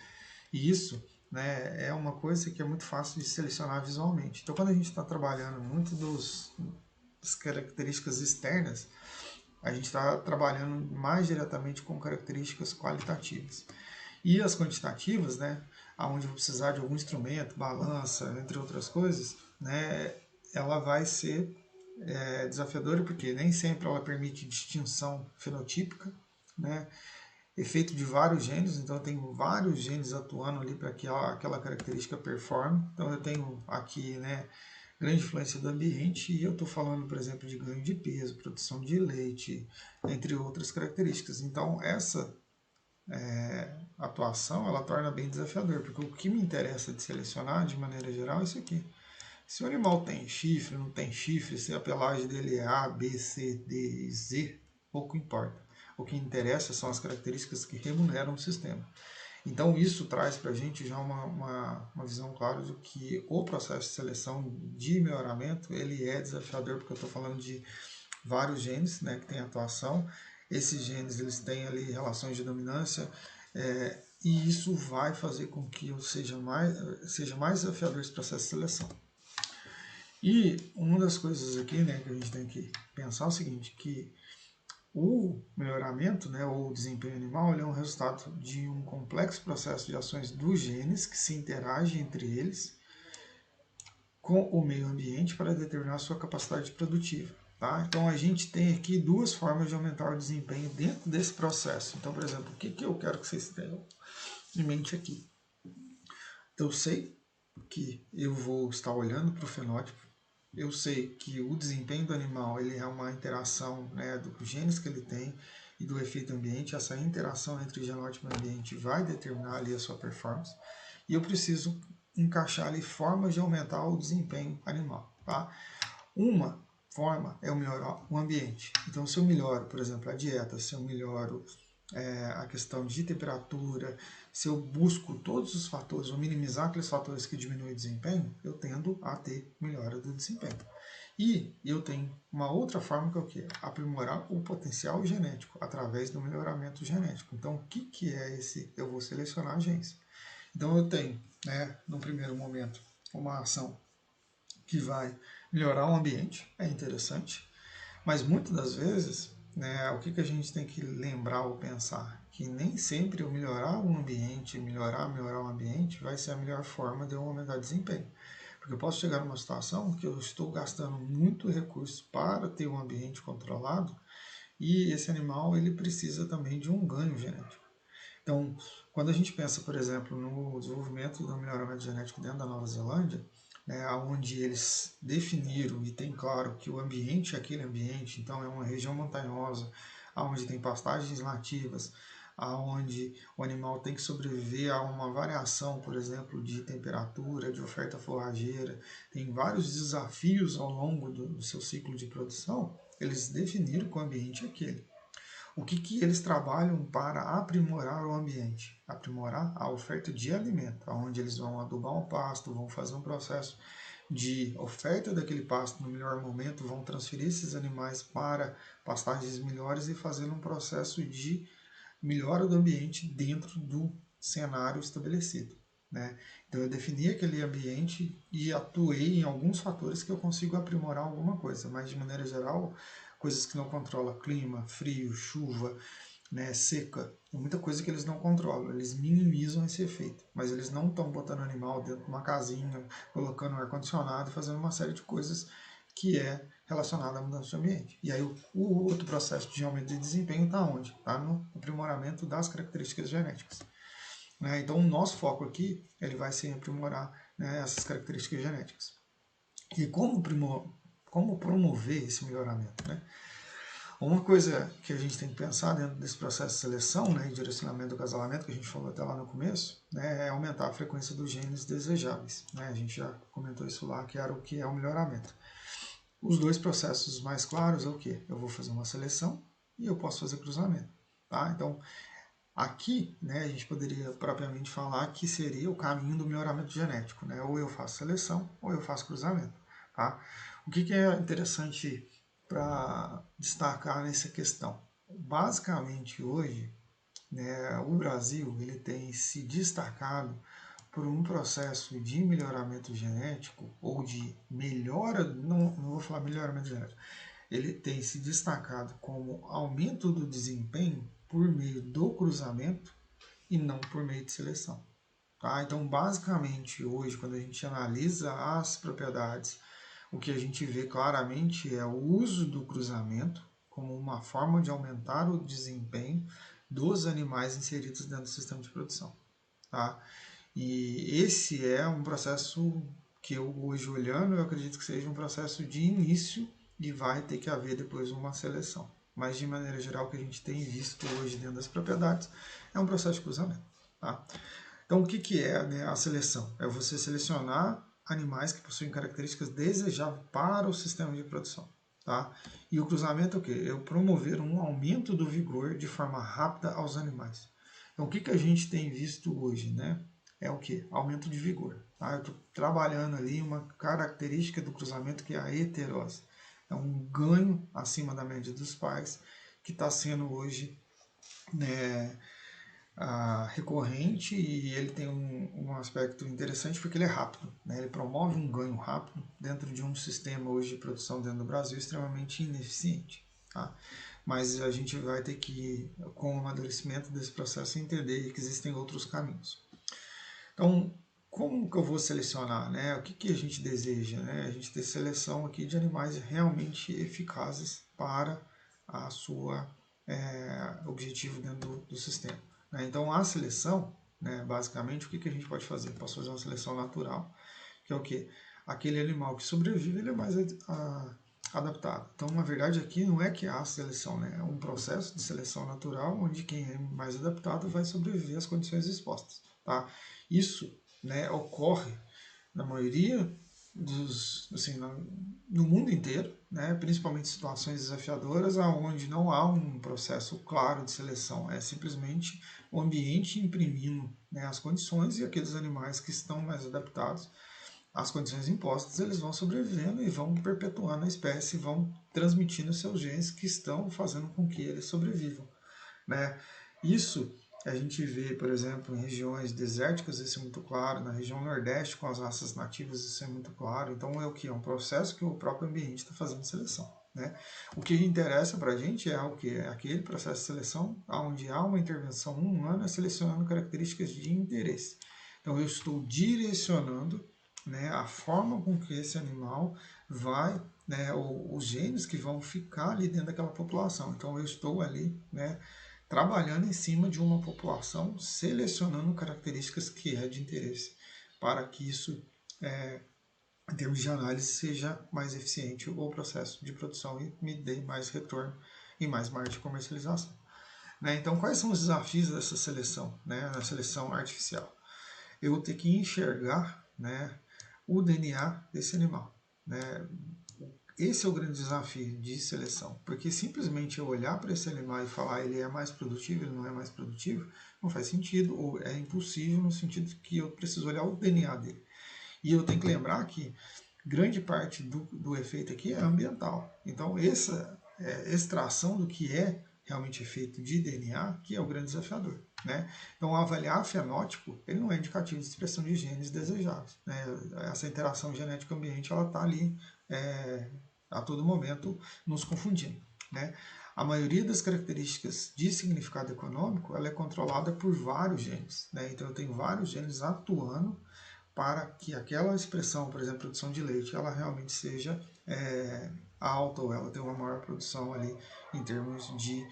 e isso, né, é uma coisa que é muito fácil de selecionar visualmente. Então, quando a gente está trabalhando muito das características externas, a gente está trabalhando mais diretamente com características qualitativas. E as quantitativas, né, onde eu vou precisar de algum instrumento, balança, entre outras coisas, né, ela vai ser desafiadora porque nem sempre ela permite distinção fenotípica, né, efeito de vários genes, então eu tenho vários genes atuando ali para que aquela característica performe. Então eu tenho aqui, né, grande influência do ambiente e eu estou falando, por exemplo, de ganho de peso, produção de leite, entre outras características. Então essa atuação ela torna bem desafiador, porque o que me interessa de selecionar de maneira geral é isso aqui. Se o animal tem chifre, não tem chifre, se a pelagem dele é A, B, C, D e Z, pouco importa. O que interessa são as características que remuneram o sistema. Então isso traz para a gente já uma visão clara de que o processo de seleção de melhoramento ele é desafiador, porque eu estou falando de vários genes, né, que têm atuação. Esses genes eles têm ali relações de dominância, e isso vai fazer com que eu seja mais desafiador esse processo de seleção. E uma das coisas aqui, né, que a gente tem que pensar é o seguinte, que o melhoramento, né, ou o desempenho animal, ele é um resultado de um complexo processo de ações dos genes que se interagem entre eles com o meio ambiente para determinar a sua capacidade produtiva. Tá? Então a gente tem aqui duas formas de aumentar o desempenho dentro desse processo. Então, por exemplo, o que eu quero que vocês tenham em mente aqui? Eu sei que eu vou estar olhando para o fenótipo, eu sei que o desempenho do animal ele é uma interação, né, dos genes que ele tem e do efeito ambiente. Essa interação entre genótipo e ambiente vai determinar ali a sua performance. E eu preciso encaixar ali formas de aumentar o desempenho animal. Tá? Uma forma é eu melhorar o ambiente. Então, se eu melhoro, por exemplo, a dieta, se eu melhoro a questão de temperatura, se eu busco todos os fatores, ou minimizar aqueles fatores que diminuem o desempenho, eu tendo a ter melhora do desempenho. E eu tenho uma outra forma que é o quê? Aprimorar o potencial genético através do melhoramento genético. Então, o que é esse? Eu vou selecionar genes. Então, eu tenho, né, no primeiro momento, uma ação que vai melhorar o ambiente, é interessante, mas muitas das vezes, né, o que a gente tem que lembrar ou pensar? Que nem sempre eu melhorar o ambiente, melhorar o ambiente vai ser a melhor forma de eu aumentar o desempenho. Porque eu posso chegar numa situação que eu estou gastando muito recurso para ter um ambiente controlado e esse animal ele precisa também de um ganho genético. Então, quando a gente pensa, por exemplo, no desenvolvimento do melhoramento genético dentro da Nova Zelândia, né, onde eles definiram e tem claro que o ambiente é aquele ambiente, então é uma região montanhosa, onde tem pastagens nativas, onde o animal tem que sobreviver a uma variação, por exemplo, de temperatura, de oferta forrageira, tem vários desafios ao longo do seu ciclo de produção, eles definiram que o ambiente é aquele. O que eles trabalham para aprimorar o ambiente? Aprimorar a oferta de alimento, onde eles vão adubar um pasto, vão fazer um processo de oferta daquele pasto no melhor momento, vão transferir esses animais para pastagens melhores e fazer um processo de melhora do ambiente dentro do cenário estabelecido. Né? Então eu defini aquele ambiente e atuei em alguns fatores que eu consigo aprimorar alguma coisa, mas de maneira geral, coisas que não controlam, clima, frio, chuva, né, seca, tem muita coisa que eles não controlam, eles minimizam esse efeito, mas eles não estão botando animal dentro de uma casinha, colocando ar-condicionado, fazendo uma série de coisas que é relacionada à mudança de ambiente. E aí o outro processo de aumento de desempenho está onde? Está no aprimoramento das características genéticas. Né? Então o nosso foco aqui ele vai ser aprimorar, né, essas características genéticas. E como promover esse melhoramento? Né? Uma coisa que a gente tem que pensar dentro desse processo de seleção, né, e direcionamento do acasalamento, que a gente falou até lá no começo, né, é aumentar a frequência dos genes desejáveis. Né? A gente já comentou isso lá, que era o que é o melhoramento. Os dois processos mais claros é o quê? Eu vou fazer uma seleção e eu posso fazer cruzamento. Tá? Então, aqui, né, a gente poderia propriamente falar que seria o caminho do melhoramento genético, né? Ou eu faço seleção ou eu faço cruzamento. Tá? O que é interessante para destacar nessa questão? Basicamente, hoje, né, o Brasil ele tem se destacado por um processo de melhoramento genético ou de melhora, não vou falar melhoramento genético, ele tem se destacado como aumento do desempenho por meio do cruzamento e não por meio de seleção. Tá? Então, basicamente, hoje, quando a gente analisa as propriedades, o que a gente vê claramente é o uso do cruzamento como uma forma de aumentar o desempenho dos animais inseridos dentro do sistema de produção. Tá? E esse é um processo que eu hoje olhando, eu acredito que seja um processo de início e vai ter que haver depois uma seleção. Mas de maneira geral, o que a gente tem visto hoje dentro das propriedades é um processo de cruzamento. Tá? Então, o que é, né, a seleção? É você selecionar animais que possuem características desejáveis para o sistema de produção. Tá? E o cruzamento é o quê? É promover um aumento do vigor de forma rápida aos animais. Então, o que a gente tem visto hoje, né? É o que? Aumento de vigor. Tá? Eu estou trabalhando ali uma característica do cruzamento que é a heterose. É um ganho acima da média dos pais que está sendo hoje, né, recorrente, e ele tem um aspecto interessante porque ele é rápido, né? Ele promove um ganho rápido dentro de um sistema hoje de produção dentro do Brasil extremamente ineficiente. Tá? Mas a gente vai ter que, com o amadurecimento desse processo, entender que existem outros caminhos. Então, como que eu vou selecionar? Né? O que a gente deseja? Né? A gente ter seleção aqui de animais realmente eficazes para a sua objetivo dentro do sistema. Né? Então, a seleção, né, basicamente, o que a gente pode fazer? Eu posso fazer uma seleção natural, que é o quê? Aquele animal que sobrevive, ele é mais adaptado. Então, na verdade, aqui não é que há seleção, né? É um processo de seleção natural, onde quem é mais adaptado vai sobreviver às condições expostas. Tá? Isso, né, ocorre na maioria dos, assim, no mundo inteiro, né, principalmente situações desafiadoras, onde não há um processo claro de seleção, é simplesmente o ambiente imprimindo, né, as condições, e aqueles animais que estão mais adaptados às condições impostas, eles vão sobrevivendo e vão perpetuando a espécie, vão transmitindo seus genes que estão fazendo com que eles sobrevivam. Né? Isso a gente vê, por exemplo, em regiões desérticas, isso é muito claro, na região nordeste com as raças nativas, isso é muito claro. Então é o que? É um processo que o próprio ambiente está fazendo seleção. Né? O que interessa para a gente é o que? É aquele processo de seleção onde há uma intervenção humana selecionando características de interesse. Então eu estou direcionando, né, a forma com que esse animal vai, né, os genes que vão ficar ali dentro daquela população. Então eu estou ali, né, trabalhando em cima de uma população, selecionando características que é de interesse, para que isso, em termos de análise, seja mais eficiente o processo de produção e me dê mais retorno e mais margem de comercialização. Né? Então, quais são os desafios dessa seleção, né, na seleção artificial? Eu vou ter que enxergar, né, o DNA desse animal. Né? Esse é o grande desafio de seleção, porque simplesmente eu olhar para esse animal e falar ele é mais produtivo, ele não é mais produtivo, não faz sentido, ou é impossível no sentido que eu preciso olhar o DNA dele. E eu tenho que lembrar que grande parte do efeito aqui é ambiental. Então essa extração do que é realmente efeito de DNA que é o grande desafiador. Né? Então avaliar fenótipo ele não é indicativo de expressão de genes desejados. Né? Essa interação genético-ambiente ela está ali a todo momento nos confundindo. Né? A maioria das características de significado econômico ela é controlada por vários genes. Né? Então eu tenho vários genes atuando para que aquela expressão, por exemplo, produção de leite, ela realmente seja alta ou ela tenha uma maior produção ali em termos de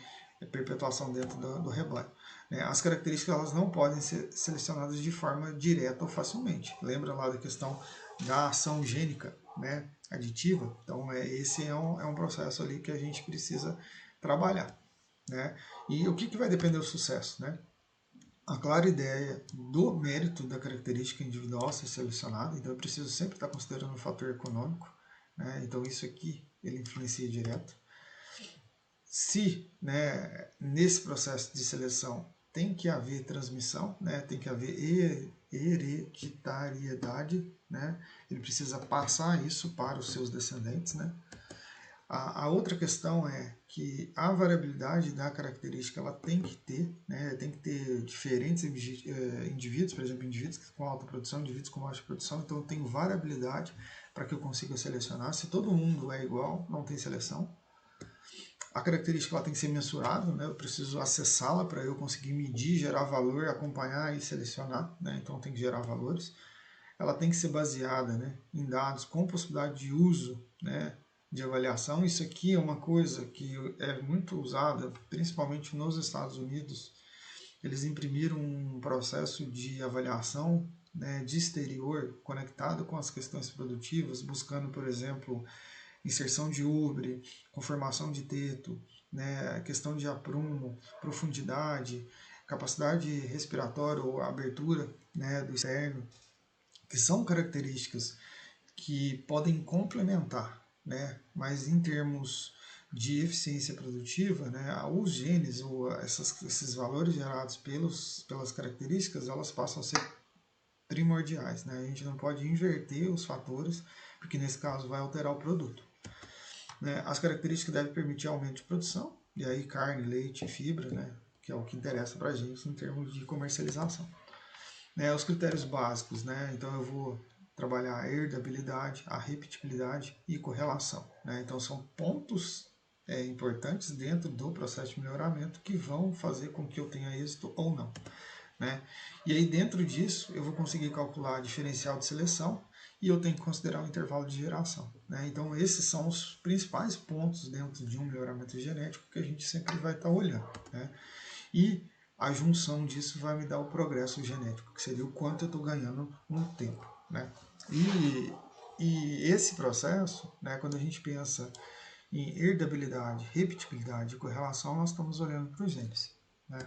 perpetuação dentro do rebanho. As características elas não podem ser selecionadas de forma direta ou facilmente. Lembra lá da questão da ação gênica, né, aditiva? Então esse é um processo ali que a gente precisa trabalhar. Né? E o que vai depender do sucesso? Né? A clara ideia do mérito da característica individual a ser selecionada, então eu preciso sempre estar considerando o fator econômico, né? Então isso aqui ele influencia direto. Se, né, nesse processo de seleção tem que haver transmissão, né, tem que haver hereditariedade, né, ele precisa passar isso para os seus descendentes, né. A outra questão é que a variabilidade da característica ela tem que ter, né, tem que ter diferentes indivíduos, por exemplo, indivíduos com alta produção, indivíduos com baixa produção, então eu tenho variabilidade para que eu consiga selecionar. Se todo mundo é igual, não tem seleção. A característica ela tem que ser mensurável, né? Eu preciso acessá-la para eu conseguir medir, gerar valor, acompanhar e selecionar, né? Então tem que gerar valores. Ela tem que ser baseada, né, em dados com possibilidade de uso, né, de avaliação. Isso aqui é uma coisa que é muito usada, principalmente nos Estados Unidos. Eles imprimiram um processo de avaliação, né, de exterior conectado com as questões produtivas, buscando, por exemplo, inserção de ubre, conformação de teto, né, questão de aprumo, profundidade, capacidade respiratória ou abertura, né, do externo, que são características que podem complementar, né, mas em termos de eficiência produtiva, né, os genes ou esses valores gerados pelas características, elas passam a ser primordiais, né? A gente não pode inverter os fatores, porque nesse caso vai alterar o produto. Né? As características devem permitir aumento de produção, e aí carne, leite, fibra, né? Que é o que interessa para a gente em termos de comercialização. Né? Os critérios básicos, né? Então eu vou trabalhar a herdabilidade, a repetibilidade e correlação. Né? Então são pontos importantes dentro do processo de melhoramento que vão fazer com que eu tenha êxito ou não. Né? E aí dentro disso eu vou conseguir calcular diferencial de seleção e eu tenho que considerar o intervalo de geração. Né? Então esses são os principais pontos dentro de um melhoramento genético que a gente sempre vai estar olhando. Né? E a junção disso vai me dar o progresso genético, que seria o quanto eu estou ganhando no tempo. Né? E esse processo, né, quando a gente pensa em herdabilidade, repetibilidade e correlação, nós estamos olhando para os genes. Né?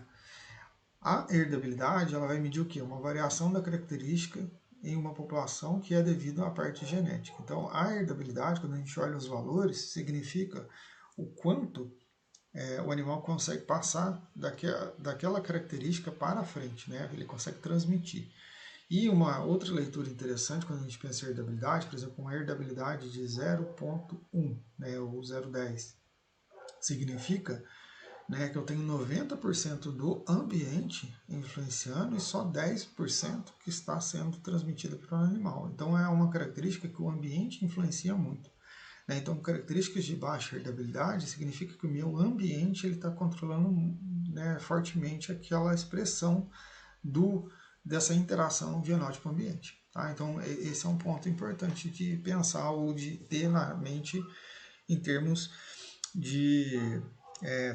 A herdabilidade ela vai medir o quê? Uma variação da característica em uma população que é devido à parte genética. Então, a herdabilidade, quando a gente olha os valores, significa o quanto o animal consegue passar daquela característica para frente, né? Ele consegue transmitir. E uma outra leitura interessante quando a gente pensa em herdabilidade, por exemplo, uma herdabilidade de 0,1, né, ou 0,10, significa, né, que eu tenho 90% do ambiente influenciando e só 10% que está sendo transmitido para o animal. Então é uma característica que o ambiente influencia muito. Né? Então características de baixa herdabilidade significa que o meu ambiente está controlando, né, fortemente aquela expressão dessa interação genótipo-ambiente. Tá? Então esse é um ponto importante de pensar ou de ter na mente em termos de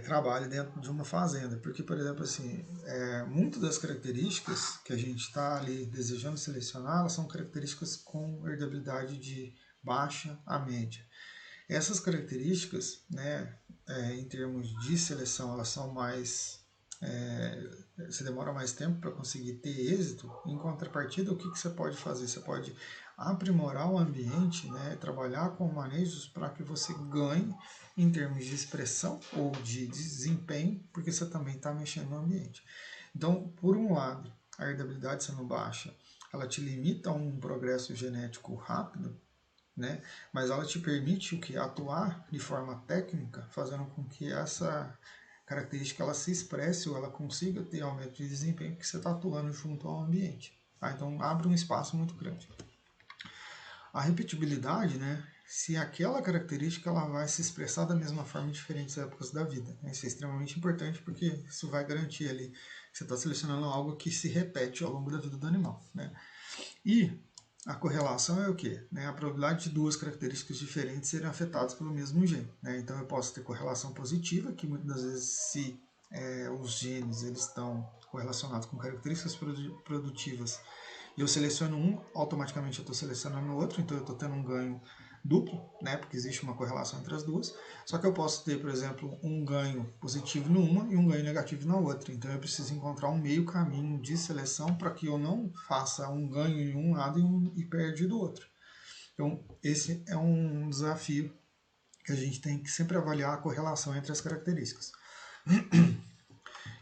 trabalho dentro de uma fazenda, porque, por exemplo, assim, muitas das características que a gente está ali desejando selecionar, elas são características com herdabilidade de baixa a média. Essas características, né, em termos de seleção, elas são mais você demora mais tempo para conseguir ter êxito. Em contrapartida, o que você pode fazer? Você pode aprimorar o ambiente, né, trabalhar com manejos para que você ganhe em termos de expressão ou de desempenho, porque você também está mexendo no ambiente. Então, por um lado, a herdabilidade sendo baixa, ela te limita a um progresso genético rápido, né, mas ela te permite o que? Atuar de forma técnica, fazendo com que essa característica ela se expresse ou ela consiga ter aumento de desempenho porque você está atuando junto ao ambiente. Tá? Então abre um espaço muito grande. A repetibilidade, né, se aquela característica ela vai se expressar da mesma forma em diferentes épocas da vida. Né? Isso é extremamente importante porque isso vai garantir ali que você está selecionando algo que se repete ao longo da vida do animal. Né? E a correlação é o quê? Né? A probabilidade de duas características diferentes serem afetadas pelo mesmo gene. Né? Então eu posso ter correlação positiva, que muitas das vezes se os genes eles estão correlacionados com características produtivas e eu seleciono um, automaticamente eu estou selecionando o outro, então eu estou tendo um ganho duplo, né? Porque existe uma correlação entre as duas. Só que eu posso ter, por exemplo, um ganho positivo numa e um ganho negativo na outra. Então eu preciso encontrar um meio caminho de seleção para que eu não faça um ganho em um lado e perde do outro. Então, esse é um desafio que a gente tem que sempre avaliar a correlação entre as características.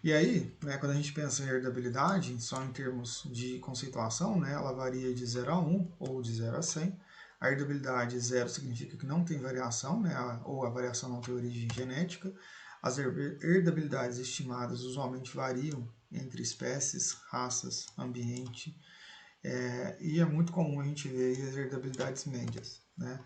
E aí, né, quando a gente pensa em herdabilidade, só em termos de conceituação, né, ela varia de 0 a 1 ou de 0 a 100. A herdabilidade 0 significa que não tem variação, né, ou a variação não tem origem genética. As herdabilidades estimadas usualmente variam entre espécies, raças, ambiente, e é muito comum a gente ver as herdabilidades médias, né.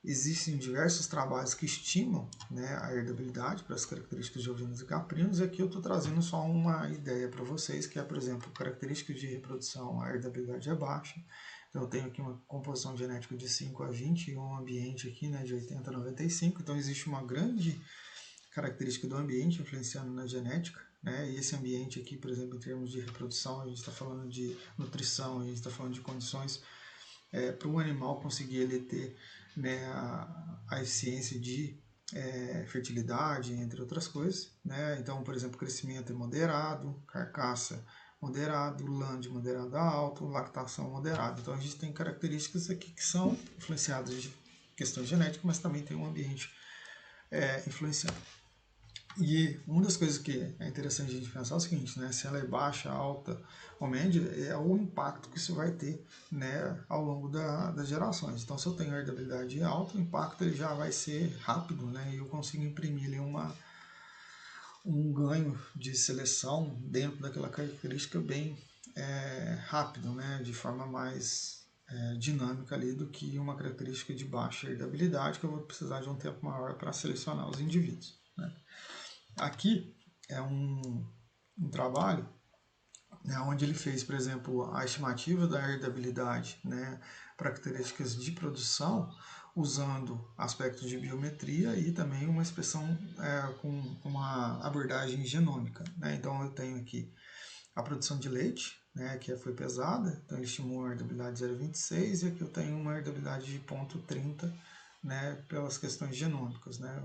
Existem diversos trabalhos que estimam, né, a herdabilidade para as características de ovinos e caprinos, e aqui eu estou trazendo só uma ideia para vocês, que é, por exemplo, características de reprodução, a herdabilidade é baixa. Então eu tenho aqui uma composição genética de 5 a 20 e um ambiente aqui, né, de 80 a 95, então existe uma grande característica do ambiente influenciando na genética, né, e esse ambiente aqui, por exemplo, em termos de reprodução, a gente está falando de nutrição, a gente está falando de condições para o animal conseguir ele ter, né, a eficiência de fertilidade, entre outras coisas, né? Então, por exemplo, crescimento é moderado, carcaça moderado, lã de moderado a alto, lactação moderada. Então a gente tem características aqui que são influenciadas de questões genéticas, mas também tem um ambiente influenciando. E uma das coisas que é interessante a gente pensar é o seguinte, né? Se ela é baixa, alta ou média, é o impacto que isso vai ter, né, ao longo das gerações. Então, se eu tenho herdabilidade alta, o impacto ele já vai ser rápido, né? E eu consigo imprimir ali um ganho de seleção dentro daquela característica bem rápido, né? De forma mais dinâmica ali do que uma característica de baixa herdabilidade, que eu vou precisar de um tempo maior para selecionar os indivíduos, né? Aqui é um trabalho, né, onde ele fez, por exemplo, a estimativa da herdabilidade, né, características de produção, usando aspectos de biometria e também uma expressão com uma abordagem genômica, né? Então eu tenho aqui a produção de leite, né, que foi pesada, então ele estimou uma herdabilidade de 0,26 e aqui eu tenho uma herdabilidade de 0,30, né, pelas questões genômicas, né,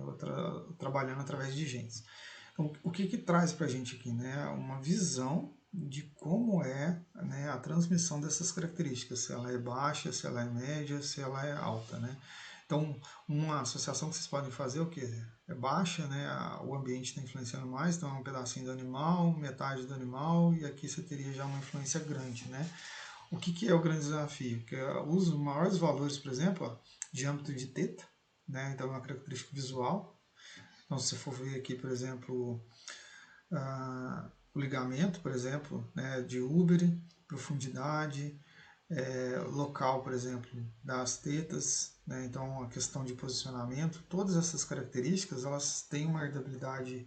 trabalhando através de genes. Então, o que traz para a gente aqui, né, uma visão de como é, né, a transmissão dessas características, se ela é baixa, se ela é média, se ela é alta, né. Então, uma associação que vocês podem fazer é o quê? É baixa, né, o ambiente está influenciando mais, então é um pedacinho do animal, metade do animal, e aqui você teria já uma influência grande, né. O que é o grande desafio? Que os maiores valores, por exemplo, ó, diâmetro de teta, né? Então é uma característica visual. Então, se você for ver aqui, por exemplo, o ligamento, por exemplo, né, de Uber, profundidade, local, por exemplo, das tetas, né? Então a questão de posicionamento, todas essas características, elas têm uma herdabilidade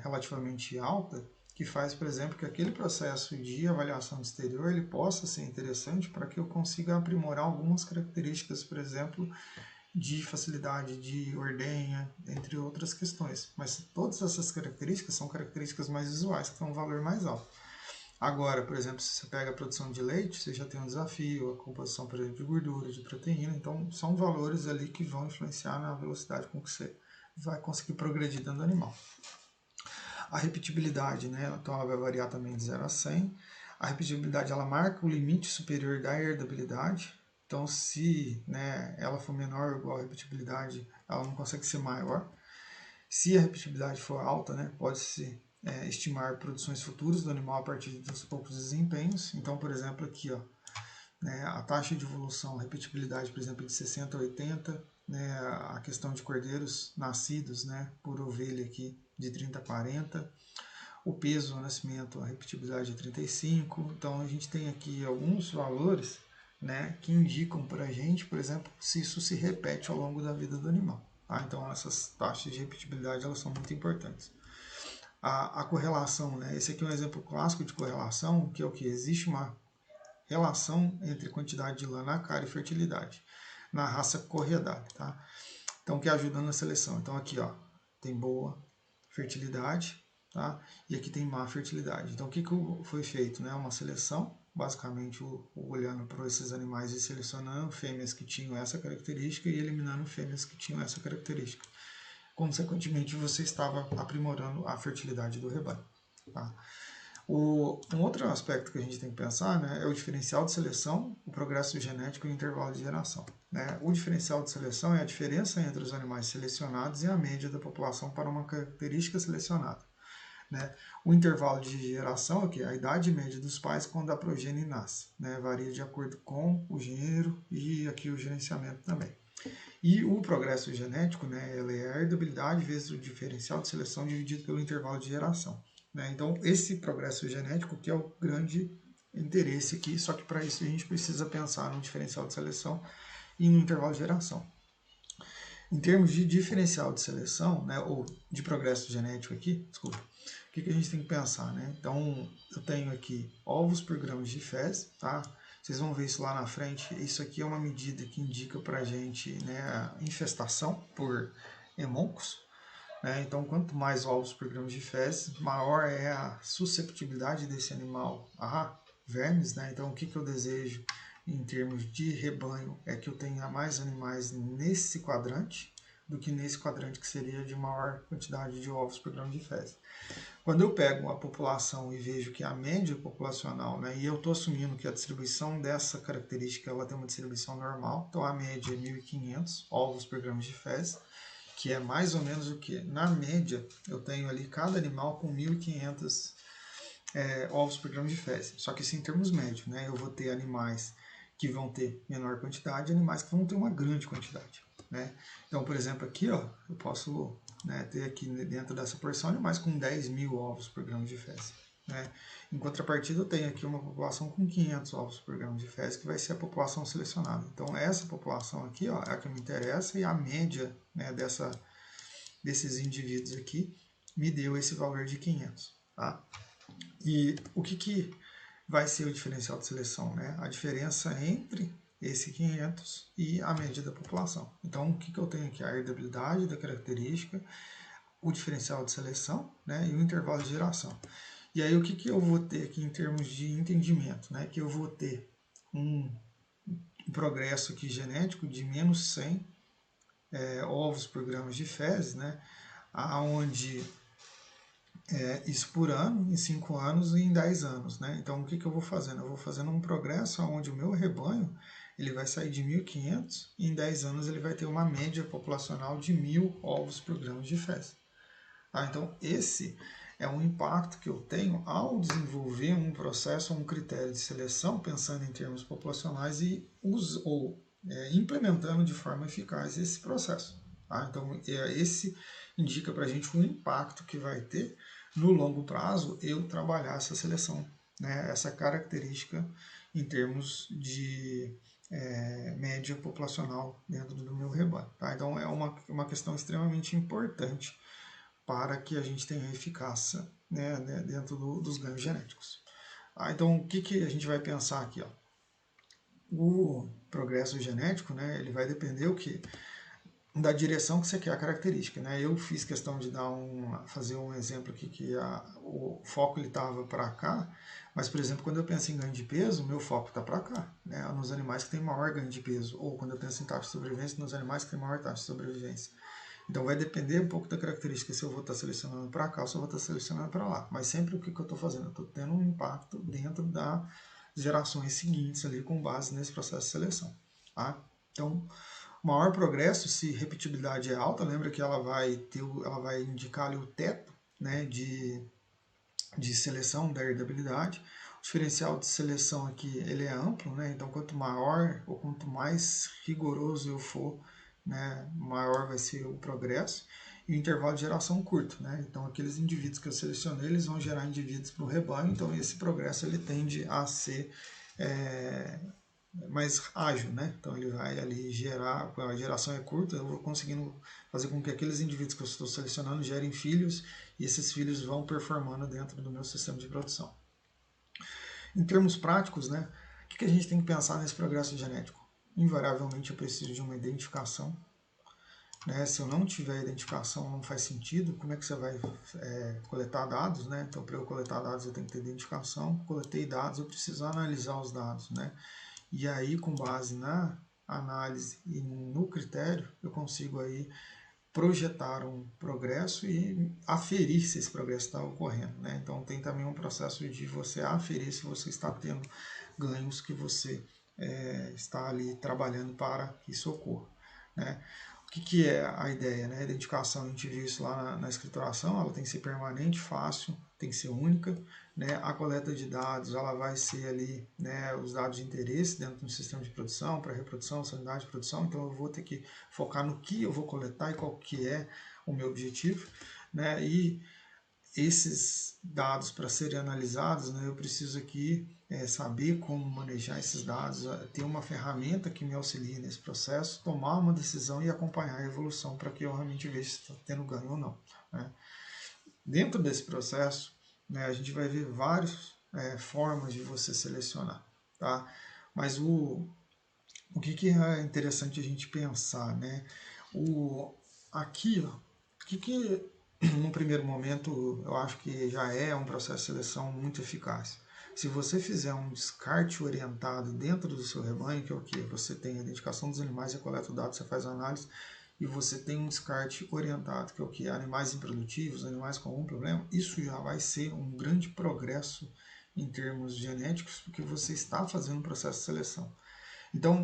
relativamente alta, que faz, por exemplo, que aquele processo de avaliação exterior ele possa ser interessante para que eu consiga aprimorar algumas características, por exemplo, de facilidade de ordenha, entre outras questões. Mas todas essas características são características mais visuais, que têm um valor mais alto. Agora, por exemplo, se você pega a produção de leite, você já tem um desafio, a composição, por exemplo, de gordura, de proteína, então são valores ali que vão influenciar na velocidade com que você vai conseguir progredir dentro do animal. A repetibilidade, né? Então ela vai variar também de 0 a 100. A repetibilidade ela marca o limite superior da herdabilidade. Então, se, né, ela for menor ou igual à repetibilidade, ela não consegue ser maior. Se a repetibilidade for alta, né, pode-se estimar produções futuras do animal a partir dos poucos desempenhos. Então, por exemplo, aqui, ó, né, a taxa de evolução, a repetibilidade, por exemplo, de 60 a 80, né, a questão de cordeiros nascidos, né, por ovelha aqui de 30 a 40, o peso ao nascimento, a repetibilidade de 35. Então a gente tem aqui alguns valores, né, que indicam para a gente, por exemplo, se isso se repete ao longo da vida do animal. Tá? Então essas taxas de repetibilidade elas são muito importantes. A correlação, né, esse aqui é um exemplo clássico de correlação, que é o que? Existe uma relação entre quantidade de lã na cara e fertilidade na raça corredada, tá? Então, que ajuda na seleção. Então, aqui, ó, tem boa fertilidade, tá? E aqui tem má fertilidade. Então, o que foi feito, né? Uma seleção, basicamente olhando para esses animais e selecionando fêmeas que tinham essa característica e eliminando fêmeas que tinham essa característica. Consequentemente, você estava aprimorando a fertilidade do rebanho, tá? Um outro aspecto que a gente tem que pensar, né, é o diferencial de seleção, o progresso genético e o intervalo de geração. Né? O diferencial de seleção é a diferença entre os animais selecionados e a média da população para uma característica selecionada. Né? O intervalo de geração é a idade média dos pais quando a progenie nasce. Né? Varia de acordo com o gênero e aqui o gerenciamento também. E o progresso genético, né, ela é a herdabilidade vezes o diferencial de seleção dividido pelo intervalo de geração. Né? Então, esse progresso genético que é o grande interesse aqui, só que para isso a gente precisa pensar no diferencial de seleção e no intervalo de geração. Em termos de diferencial de seleção, né, ou de progresso genético aqui, desculpa, o que a gente tem que pensar? Né? Então, eu tenho aqui ovos por gramas de fezes, tá? Vocês vão ver isso lá na frente. Isso aqui é uma medida que indica para a gente, né, a infestação por hemoncos. Né? Então, quanto mais ovos por grama de fezes, maior é a susceptibilidade desse animal a vermes. Né? Então, o que eu desejo em termos de rebanho é que eu tenha mais animais nesse quadrante do que nesse quadrante que seria de maior quantidade de ovos por grama de fezes. Quando eu pego a população e vejo que a média populacional, né, e eu estou assumindo que a distribuição dessa característica ela tem uma distribuição normal, então a média é 1.500 ovos por grama de fezes, que é mais ou menos o que? Na média, eu tenho ali cada animal com 1.500 ovos por grama de fezes. Só que isso em termos médios, né? Eu vou ter animais que vão ter menor quantidade e animais que vão ter uma grande quantidade. Né? Então, por exemplo, aqui ó, eu posso, né, ter aqui dentro dessa porção animais com 10.000 ovos por grama de fezes. Né? Em contrapartida, eu tenho aqui uma população com 500 ovos por grama de fezes, que vai ser a população selecionada. Então, essa população aqui ó, é a que me interessa e a média, né, desses indivíduos aqui me deu esse valor de 500. Tá? E o que vai ser o diferencial de seleção? Né? A diferença entre esse 500 e a média da população. Então, o que eu tenho aqui? A herdabilidade da característica, o diferencial de seleção, né, e o intervalo de geração. E aí, o que eu vou ter aqui em termos de entendimento? Né, que eu vou ter um progresso aqui genético de menos 100 ovos por grama de fezes, né, aonde isso por ano, em 5 anos e em 10 anos. Né? Então, o que eu vou fazendo? Eu vou fazendo um progresso onde o meu rebanho ele vai sair de 1.500 e em 10 anos ele vai ter uma média populacional de 1.000 ovos por grama de fezes. Tá? Então, esse é um impacto que eu tenho ao desenvolver um processo, um critério de seleção, pensando em termos populacionais e implementando de forma eficaz esse processo. Tá? Então, esse indica para a gente o impacto que vai ter no longo prazo eu trabalhar essa seleção, né? Essa característica em termos de média populacional dentro do meu rebanho. Tá? Então, é uma questão extremamente importante para que a gente tenha eficácia, né, dentro dos ganhos genéticos. Então, o que a gente vai pensar aqui? Ó? O progresso genético, né, ele vai depender o quê? Da direção que você quer a característica. Né? Eu fiz questão de fazer um exemplo aqui que o foco estava para cá, mas, por exemplo, quando eu penso em ganho de peso, meu foco está para cá, né? Nos animais que têm maior ganho de peso, ou quando eu penso em taxa de sobrevivência, nos animais que têm maior taxa de sobrevivência. Então vai depender um pouco da característica se eu vou estar selecionando para cá ou se eu vou estar selecionando para lá. Mas sempre o que eu estou fazendo? Eu estou tendo um impacto dentro das gerações seguintes ali com base nesse processo de seleção. Tá? Então, maior progresso, se repetibilidade é alta, lembra que ela vai indicar ali o teto, né, de seleção da herdabilidade. O diferencial de seleção aqui ele é amplo, né, então quanto maior ou quanto mais rigoroso eu for, né, maior vai ser o progresso. E o intervalo de geração curto, né, então aqueles indivíduos que eu selecionei eles vão gerar indivíduos para o rebanho, então esse progresso ele tende a ser mais ágil, né? Então ele vai ali gerar, a geração é curta, eu vou conseguindo fazer com que aqueles indivíduos que eu estou selecionando gerem filhos e esses filhos vão performando dentro do meu sistema de produção. Em termos práticos, né? O que a gente tem que pensar nesse progresso genético? Invariavelmente eu preciso de uma identificação. Né? Se eu não tiver identificação, não faz sentido. Como é que você vai coletar dados? Né? Então, para eu coletar dados, eu tenho que ter identificação. Coletei dados, eu preciso analisar os dados. Né? E aí, com base na análise e no critério, eu consigo aí projetar um progresso e aferir se esse progresso está ocorrendo, né? Então tem também um processo de você aferir se você está tendo ganhos que você está ali trabalhando para que isso ocorra, né? O que é a ideia, né? A identificação, a gente viu isso lá na escrituração, ela tem que ser permanente, fácil, tem que ser única, né? A coleta de dados, ela vai ser ali, né, os dados de interesse dentro do sistema de produção, para reprodução, sanidade de produção, então eu vou ter que focar no que eu vou coletar e qual que é o meu objetivo, né? E esses dados para serem analisados, né, eu preciso aqui saber como manejar esses dados, ter uma ferramenta que me auxilie nesse processo, tomar uma decisão e acompanhar a evolução para que eu realmente veja se está tendo ganho ou não, né? Dentro desse processo, né, a gente vai ver várias formas de você selecionar, tá? Mas o que é interessante a gente pensar, né? Aqui, ó, o que num primeiro momento eu acho que já é um processo de seleção muito eficaz. Se você fizer um descarte orientado dentro do seu rebanho, que é o que? Você tem a identificação dos animais, você coleta o dado, você faz a análise, e você tem um descarte orientado, que é o que? Animais improdutivos, animais com algum problema, isso já vai ser um grande progresso em termos genéticos, porque você está fazendo um processo de seleção. Então,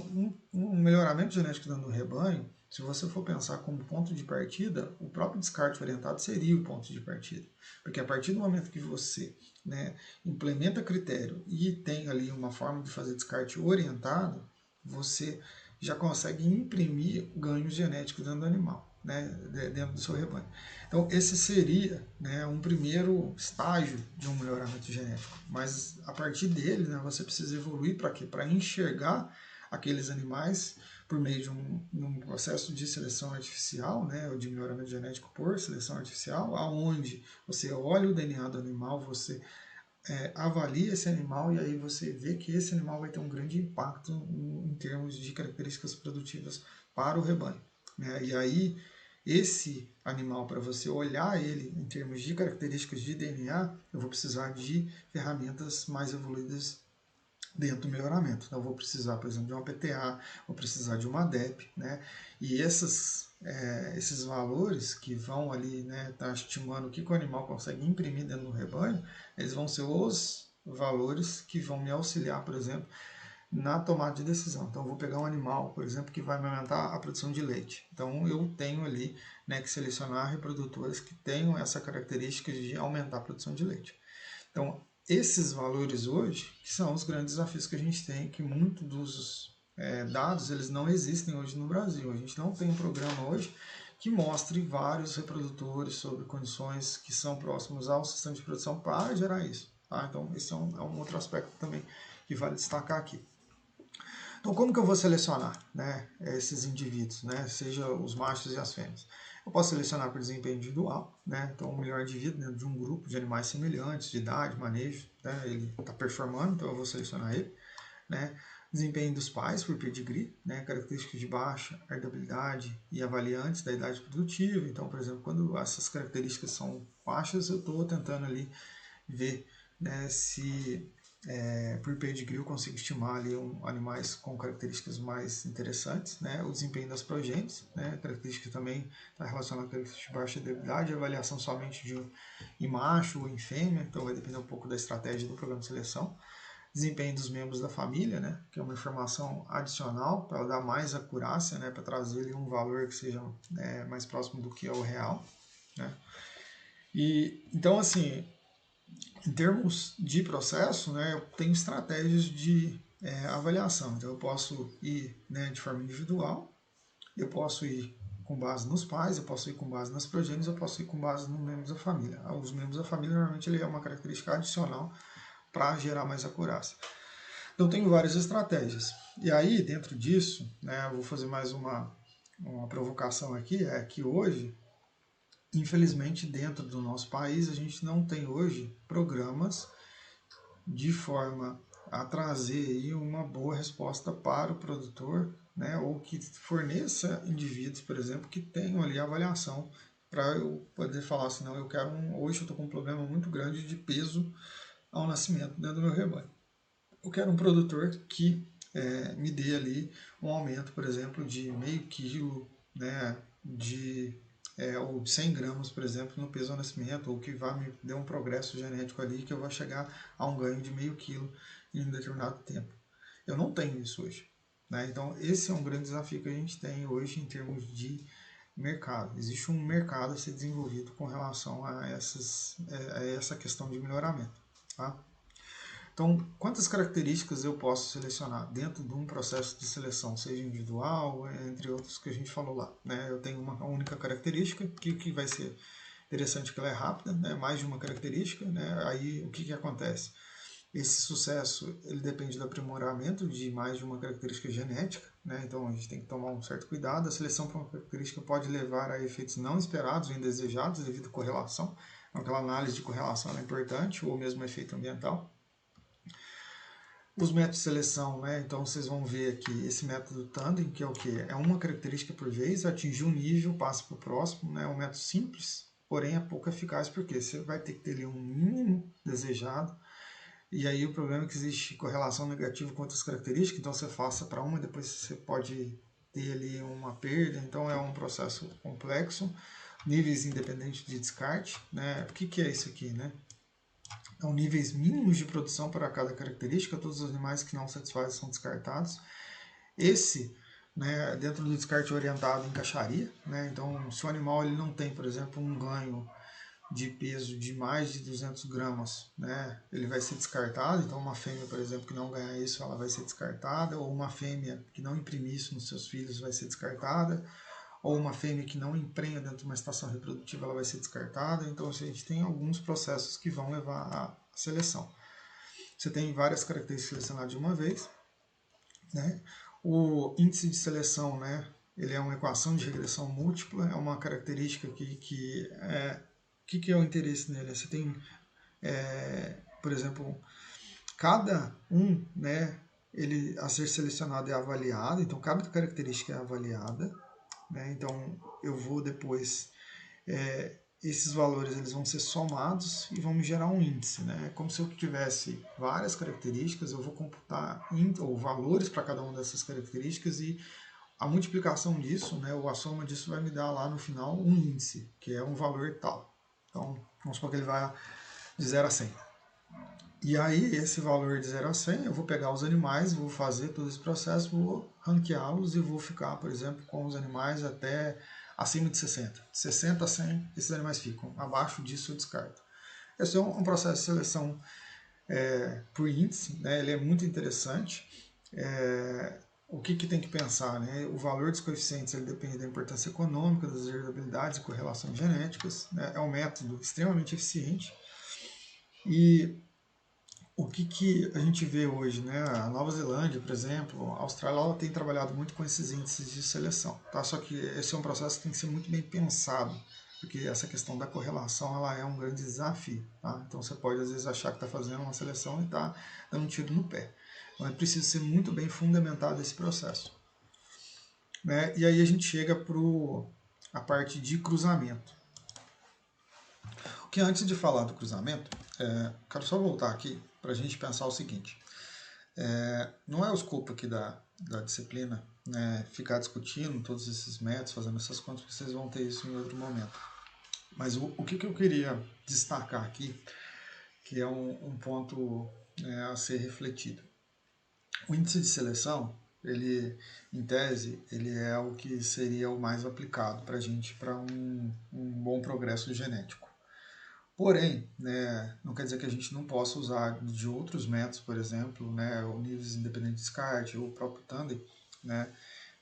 um melhoramento genético dentro do rebanho, se você for pensar como ponto de partida, o próprio descarte orientado seria o ponto de partida. Porque a partir do momento que você, né, implementa critério e tem ali uma forma de fazer descarte orientado, você já consegue imprimir ganhos genéticos dentro do animal, né, dentro do seu rebanho. Então, esse seria, né, um primeiro estágio de um melhoramento genético. Mas a partir dele, né, você precisa evoluir para quê? Para enxergar aqueles animais por meio de um processo de seleção artificial, né, ou de melhoramento genético por seleção artificial, aonde você olha o DNA do animal, você avalia esse animal e aí você vê que esse animal vai ter um grande impacto em termos de características produtivas para o rebanho, né? E aí esse animal, para você olhar ele em termos de características de DNA, eu vou precisar de ferramentas mais evoluídas dentro do melhoramento. Então, eu vou precisar, por exemplo, de uma PTA, vou precisar de uma DEP, né? E esses valores que vão ali, né, tá estimando o que o animal consegue imprimir dentro do rebanho, eles vão ser os valores que vão me auxiliar, por exemplo, na tomada de decisão. Então, eu vou pegar um animal, por exemplo, que vai aumentar a produção de leite. Então, eu tenho ali, né, que selecionar reprodutores que tenham essa característica de aumentar a produção de leite. Então, esses valores hoje, que são os grandes desafios que a gente tem, que muitos dos dados eles não existem hoje no Brasil. A gente não tem um programa hoje que mostre vários reprodutores sobre condições que são próximas ao sistema de produção para gerar isso. Tá? Então, esse é um outro aspecto também que vale destacar aqui. Então, como que eu vou selecionar, né, esses indivíduos, né, seja os machos e as fêmeas? Eu posso selecionar por desempenho individual, né, então o melhor indivíduo dentro de um grupo de animais semelhantes, de idade, manejo, né, ele está performando, então eu vou selecionar ele. Né. Desempenho dos pais por pedigree, né, características de baixa herdabilidade e avaliantes da idade produtiva. Então, por exemplo, quando essas características são baixas, eu estou tentando ali ver, né, se por pedigree eu consigo estimar ali animais com características mais interessantes, né? O desempenho das progênies, né? Característica também está relacionada a características de baixa herdabilidade, avaliação somente em macho ou em fêmea, então vai depender um pouco da estratégia do programa de seleção. Desempenho dos membros da família, né? Que é uma informação adicional para dar mais acurácia, né? Para trazer ali um valor que seja mais próximo do que é o real, né? E então assim, em termos de processo, né, eu tenho estratégias de avaliação. Então, eu posso ir, né, de forma individual, eu posso ir com base nos pais, eu posso ir com base nas progênies, eu posso ir com base nos membros da família. Os membros da família, normalmente, ele é uma característica adicional para gerar mais acurácia. Então, eu tenho várias estratégias. E aí, dentro disso, né, eu vou fazer mais uma provocação aqui, é que hoje, infelizmente, dentro do nosso país, a gente não tem hoje programas de forma a trazer aí uma boa resposta para o produtor, né, ou que forneça indivíduos, por exemplo, que tenham ali a avaliação para eu poder falar assim, não, hoje eu estou com um problema muito grande de peso ao nascimento dentro do meu rebanho. Eu quero um produtor que me dê ali um aumento, por exemplo, de meio quilo, né, de ou 100 gramas, por exemplo, no peso ao nascimento, ou que vai me dar um progresso genético ali, que eu vou chegar a um ganho de meio quilo em um determinado tempo. Eu não tenho isso hoje. Né? Então, esse é um grande desafio que a gente tem hoje em termos de mercado. Existe um mercado a ser desenvolvido com relação a essa questão de melhoramento. Tá? Então, quantas características eu posso selecionar dentro de um processo de seleção, seja individual, entre outros que a gente falou lá. Né? Eu tenho uma única característica, que vai ser interessante que ela é rápida, né? Mais de uma característica. Né? Aí, o que acontece? Esse sucesso ele depende do aprimoramento de mais de uma característica genética, né? Então a gente tem que tomar um certo cuidado. A seleção para uma característica pode levar a efeitos não esperados ou indesejados devido à correlação. Então, aquela análise de correlação é importante, ou mesmo efeito ambiental. Os métodos de seleção, né? Então vocês vão ver aqui esse método Tandem, que é o que? É uma característica por vez, atingir um nível, passa para o próximo, né? É um método simples, porém é pouco eficaz, porque você vai ter que ter ali um mínimo desejado. E aí o problema é que existe correlação negativa com outras características, então você faça para uma, depois você pode ter ali uma perda, então é um processo complexo. Níveis independentes de descarte, né? O que é isso aqui, né? Então, níveis mínimos de produção para cada característica, todos os animais que não satisfazem são descartados. Esse, né, dentro do descarte orientado, encaixaria, né? Então, se o animal ele não tem, por exemplo, um ganho de peso de mais de 200 gramas, né, ele vai ser descartado. Então, uma fêmea, por exemplo, que não ganhar isso, ela vai ser descartada, ou uma fêmea que não imprimir isso nos seus filhos vai ser descartada, ou uma fêmea que não emprenha dentro de uma estação reprodutiva, ela vai ser descartada. Então, a gente tem alguns processos que vão levar à seleção. Você tem várias características selecionadas de uma vez, né? O índice de seleção, né, ele é uma equação de regressão múltipla, é uma característica que é... O que é o interesse nele? Você tem, por exemplo, cada um, né, ele a ser selecionado é avaliado, então cada característica é avaliada, né? Então eu vou depois, esses valores eles vão ser somados e vão me gerar um índice, né? Como se eu tivesse várias características, eu vou computar ou valores para cada uma dessas características e a multiplicação disso, né, ou a soma disso vai me dar lá no final um índice, que é um valor tal. Então, vamos supor que ele vai de 0 a 100. E aí, esse valor de 0 a 100, eu vou pegar os animais, vou fazer todo esse processo, vou ranqueá-los e vou ficar, por exemplo, com os animais até acima de 60. De 60 a 100, esses animais ficam. Abaixo disso, eu descarto. Esse é um processo de seleção por índice, né? Ele é muito interessante. O que tem que pensar, né? O valor dos coeficientes ele depende da importância econômica, das heredabilidades e correlações genéticas, né? É um método extremamente eficiente. E o que a gente vê hoje, né? A Nova Zelândia, por exemplo, a Austrália, ela tem trabalhado muito com esses índices de seleção, tá? Só que esse é um processo que tem que ser muito bem pensado, porque essa questão da correlação ela é um grande desafio, tá? Então você pode às vezes achar que está fazendo uma seleção e está dando um tiro no pé. Então é preciso ser muito bem fundamentado esse processo, né? E aí a gente chega para a parte de cruzamento. Que antes de falar do cruzamento, quero só voltar aqui para a gente pensar o seguinte. Não é o escopo aqui da disciplina, né, ficar discutindo todos esses métodos, fazendo essas contas, porque vocês vão ter isso em outro momento. Mas o que eu queria destacar aqui, que é um ponto a ser refletido. O índice de seleção, ele, em tese, ele é o que seria o mais aplicado para a gente, para um bom progresso genético. Porém, né, não quer dizer que a gente não possa usar de outros métodos, por exemplo, né, o níveis independente de descarte ou o próprio Tandem, né,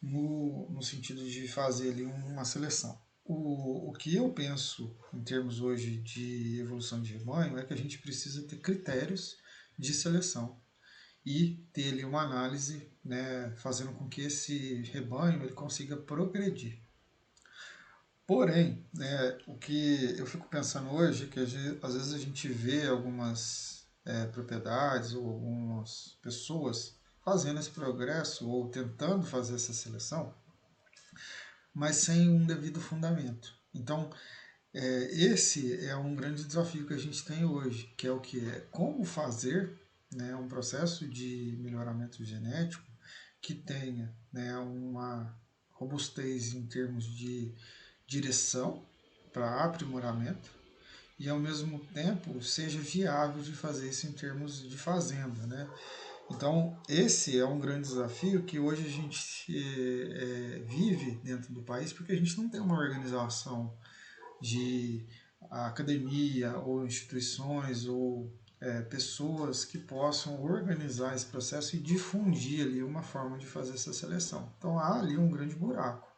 no sentido de fazer ali uma seleção. O que eu penso em termos hoje de evolução de rebanho é que a gente precisa ter critérios de seleção e ter ali uma análise, né, fazendo com que esse rebanho ele consiga progredir. Porém, né, o que eu fico pensando hoje é que às vezes a gente vê algumas propriedades ou algumas pessoas fazendo esse progresso ou tentando fazer essa seleção, mas sem um devido fundamento. Então, esse é um grande desafio que a gente tem hoje, que é o que é como fazer, né, um processo de melhoramento genético que tenha, né, uma robustez em termos de direção para aprimoramento e, ao mesmo tempo, seja viável de fazer isso em termos de fazenda, né? Então, esse é um grande desafio que hoje a gente vive dentro do país, porque a gente não tem uma organização de academia ou instituições ou pessoas que possam organizar esse processo e difundir ali uma forma de fazer essa seleção. Então, há ali um grande buraco.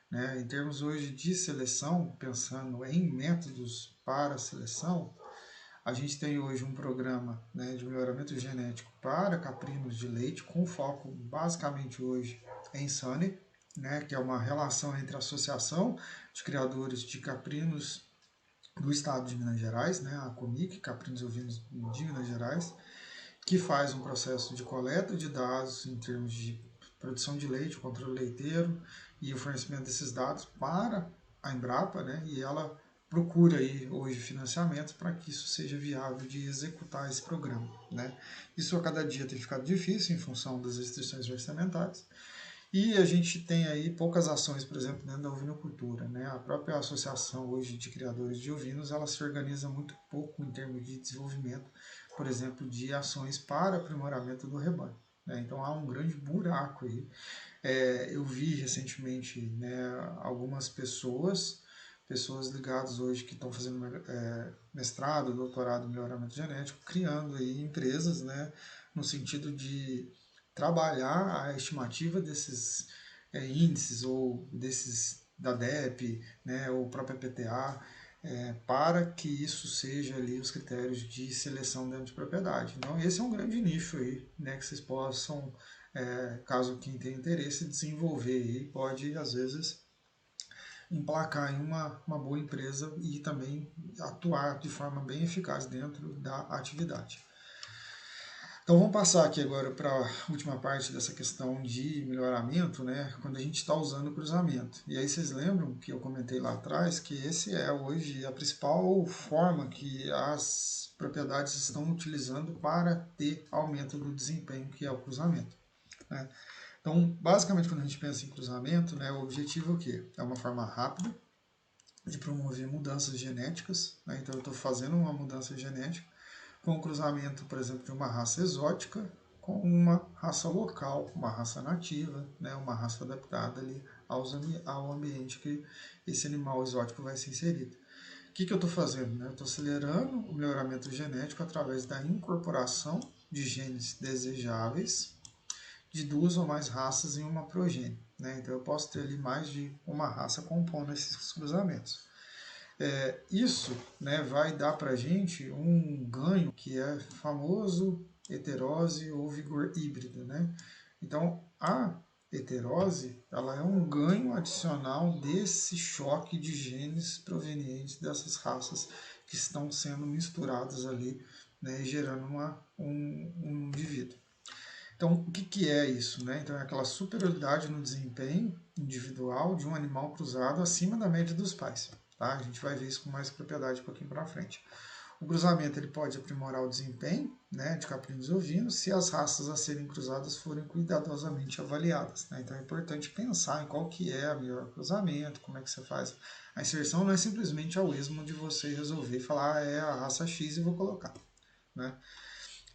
Né? Em termos hoje de seleção, pensando em métodos para a seleção, a gente tem hoje um programa, né, de melhoramento genético para caprinos de leite, com foco basicamente hoje em SANI, né, que é uma relação entre a Associação de Criadores de Caprinos do Estado de Minas Gerais, né, a COMIC, Caprinos e Ovinos de Minas Gerais, que faz um processo de coleta de dados em termos de produção de leite, controle leiteiro e o fornecimento desses dados para a Embrapa, né, e ela procura aí hoje financiamento para que isso seja viável de executar esse programa, né. Isso a cada dia tem ficado difícil em função das restrições orçamentárias e a gente tem aí poucas ações, por exemplo, dentro da ovinocultura, né. A própria associação hoje de criadores de ovinos, ela se organiza muito pouco em termos de desenvolvimento, por exemplo, de ações para aprimoramento do rebanho, né. Então há um grande buraco aí. Eu vi recentemente, né, algumas pessoas ligadas hoje que estão fazendo mestrado, doutorado em melhoramento genético, criando aí empresas, né, no sentido de trabalhar a estimativa desses índices ou desses da DEP, né, ou própria PTA, para que isso seja ali os critérios de seleção dentro de propriedade. Então esse é um grande nicho aí, né, que vocês possam, caso quem tenha interesse, desenvolver e pode às vezes emplacar em uma boa empresa e também atuar de forma bem eficaz dentro da atividade. Então vamos passar aqui agora para a última parte dessa questão de melhoramento, né, quando a gente está usando o cruzamento. E aí vocês lembram que eu comentei lá atrás que esse é hoje a principal forma que as propriedades estão utilizando para ter aumento do desempenho, que é o cruzamento, né? Então, basicamente, quando a gente pensa em cruzamento, né, o objetivo é o quê? É uma forma rápida de promover mudanças genéticas, né? Então eu estou fazendo uma mudança genética com o cruzamento, por exemplo, de uma raça exótica com uma raça local, uma raça nativa, né, uma raça adaptada ali ao ambiente que esse animal exótico vai ser inserido. O que eu estou fazendo? Né? Eu estou acelerando o melhoramento genético através da incorporação de genes desejáveis de duas ou mais raças em uma progênie, né? Então eu posso ter ali mais de uma raça compondo esses cruzamentos. Isso, né, vai dar para a gente um ganho que é famoso heterose ou vigor híbrido, né? Então a heterose, ela é um ganho adicional desse choque de genes provenientes dessas raças que estão sendo misturadas ali, né, gerando um indivíduo. Então, o que é isso? Né? Então, é aquela superioridade no desempenho individual de um animal cruzado acima da média dos pais. Tá? A gente vai ver isso com mais propriedade um pouquinho para frente. O cruzamento ele pode aprimorar o desempenho, né, de caprinos e ovinos se as raças a serem cruzadas forem cuidadosamente avaliadas, né? Então é importante pensar em qual que é o melhor cruzamento, como é que você faz a inserção. Não é simplesmente ao esmo de você resolver falar é a raça X e vou colocar, né?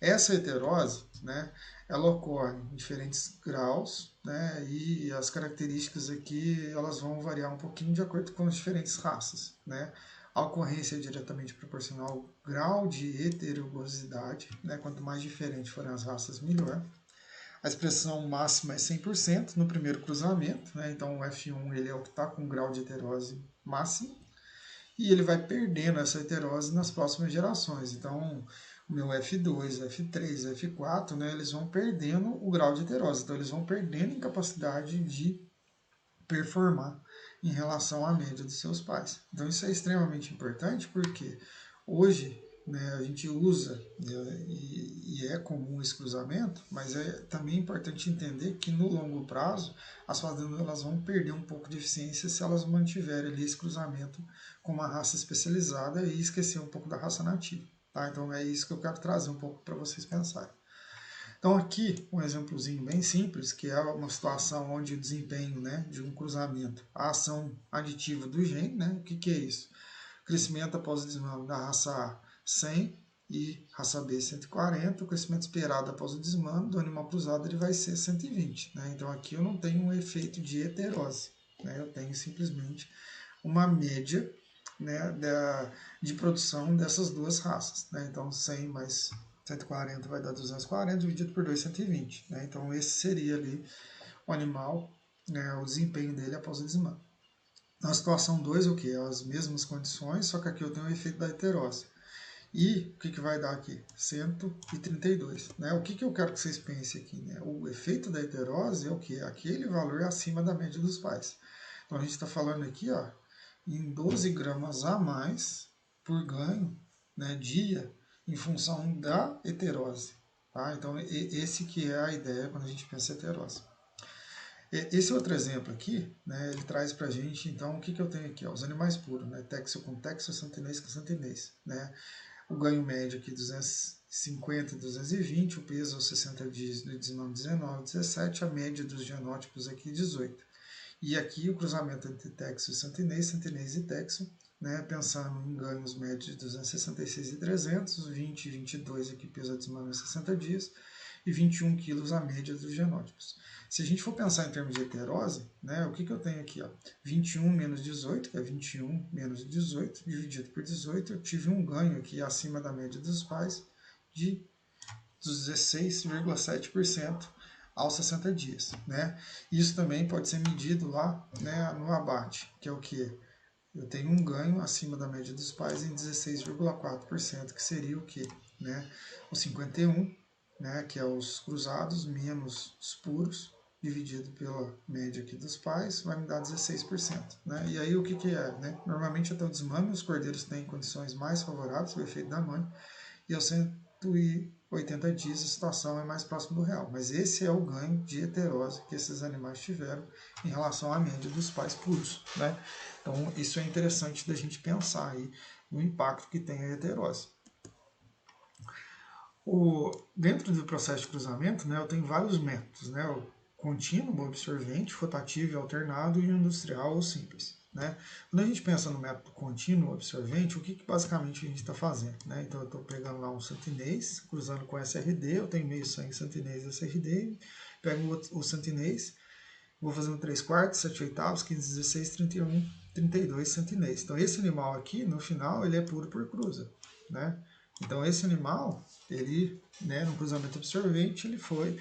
Essa heterose, né, ela ocorre em diferentes graus, né, e as características aqui elas vão variar um pouquinho de acordo com as diferentes raças, né. A ocorrência é diretamente proporcional ao grau de heterogosidade, né, quanto mais diferentes forem as raças, melhor. A expressão máxima é 100% no primeiro cruzamento, né, então o F1 ele é o que está com o grau de heterose máximo, e ele vai perdendo essa heterose nas próximas gerações. Então, o meu F2, F3, F4, né, eles vão perdendo o grau de heterose. Então, eles vão perdendo em capacidade de performar em relação à média dos seus pais. Então, isso é extremamente importante porque hoje, né, a gente usa, né, e é comum esse cruzamento, mas é também importante entender que no longo prazo as fazendas elas vão perder um pouco de eficiência se elas mantiverem ali esse cruzamento com uma raça especializada e esquecer um pouco da raça nativa. Tá? Então é isso que eu quero trazer um pouco para vocês pensarem. Então aqui um exemplozinho bem simples, que é uma situação onde o desempenho, né, de um cruzamento, a ação aditiva do gene, né, o que é isso? Crescimento após o desmame da raça A 100 e raça B 140, o crescimento esperado após o desmame do animal cruzado ele vai ser 120. Né? Então aqui eu não tenho um efeito de heterose, né? Eu tenho simplesmente uma média, né, de produção dessas duas raças. Né? Então 100 mais 140 vai dar 240, dividido por 2, 120. Né? Então esse seria ali o animal, né, o desempenho dele após o desmame. Na situação 2, o que? As mesmas condições, só que aqui eu tenho o efeito da heterose. E o que vai dar aqui? 132. Né? O que eu quero que vocês pensem aqui? Né? O efeito da heterose é o que? Aquele valor acima da média dos pais. Então a gente está falando aqui, ó, em 12 gramas a mais por ganho, né, dia, em função da heterose. Tá? Então esse que é a ideia quando a gente pensa em heterose. Esse outro exemplo aqui, né, ele traz para a gente, então, o que eu tenho aqui? Ó, os animais puros, né, texo com texo, santinês com santinês. Né, o ganho médio aqui 250 e 220, o peso aos 60 dias do desmame 19, 17, a média dos genótipos aqui 18. E aqui o cruzamento entre texo e santinês e texo, né, pensando em ganhos médios de 266 e 300, 20 e 22 aqui peso a desmame a 60 dias, e 21 quilos a média dos genótipos. Se a gente for pensar em termos de heterose, né, o que eu tenho aqui? Ó? 21 menos 18, que é 21 menos 18, dividido por 18, eu tive um ganho aqui acima da média dos pais de 16,7% aos 60 dias. Né? Isso também pode ser medido lá, né, no abate, que é o que? Eu tenho um ganho acima da média dos pais em 16,4%, que seria o que? Né? O 51, né, que é os cruzados menos os puros, dividido pela média aqui dos pais, vai me dar 16%. Né? E aí o que é? Né? Normalmente até o desmame os cordeiros têm condições mais favoráveis, o efeito da mãe, e aos 180 dias a situação é mais próxima do real. Mas esse é o ganho de heterose que esses animais tiveram em relação à média dos pais puros. Né? Então isso é interessante da gente pensar aí no impacto que tem a heterose. Dentro do processo de cruzamento, né, eu tenho vários métodos, né, o contínuo, o absorvente, rotativo e alternado e o industrial ou simples. Né? Quando a gente pensa no método contínuo, absorvente, o que basicamente a gente está fazendo? Né? Então eu estou pegando lá um santinês, cruzando com SRD, eu tenho meio sangue santinês e SRD, pego o santinês, vou fazendo 3 quartos, 7 oitavos, 15, 16, 31, 32 santinês. Então esse animal aqui, no final, ele é puro por cruza. Né? Então esse animal, ele, né, no cruzamento absorvente, ele foi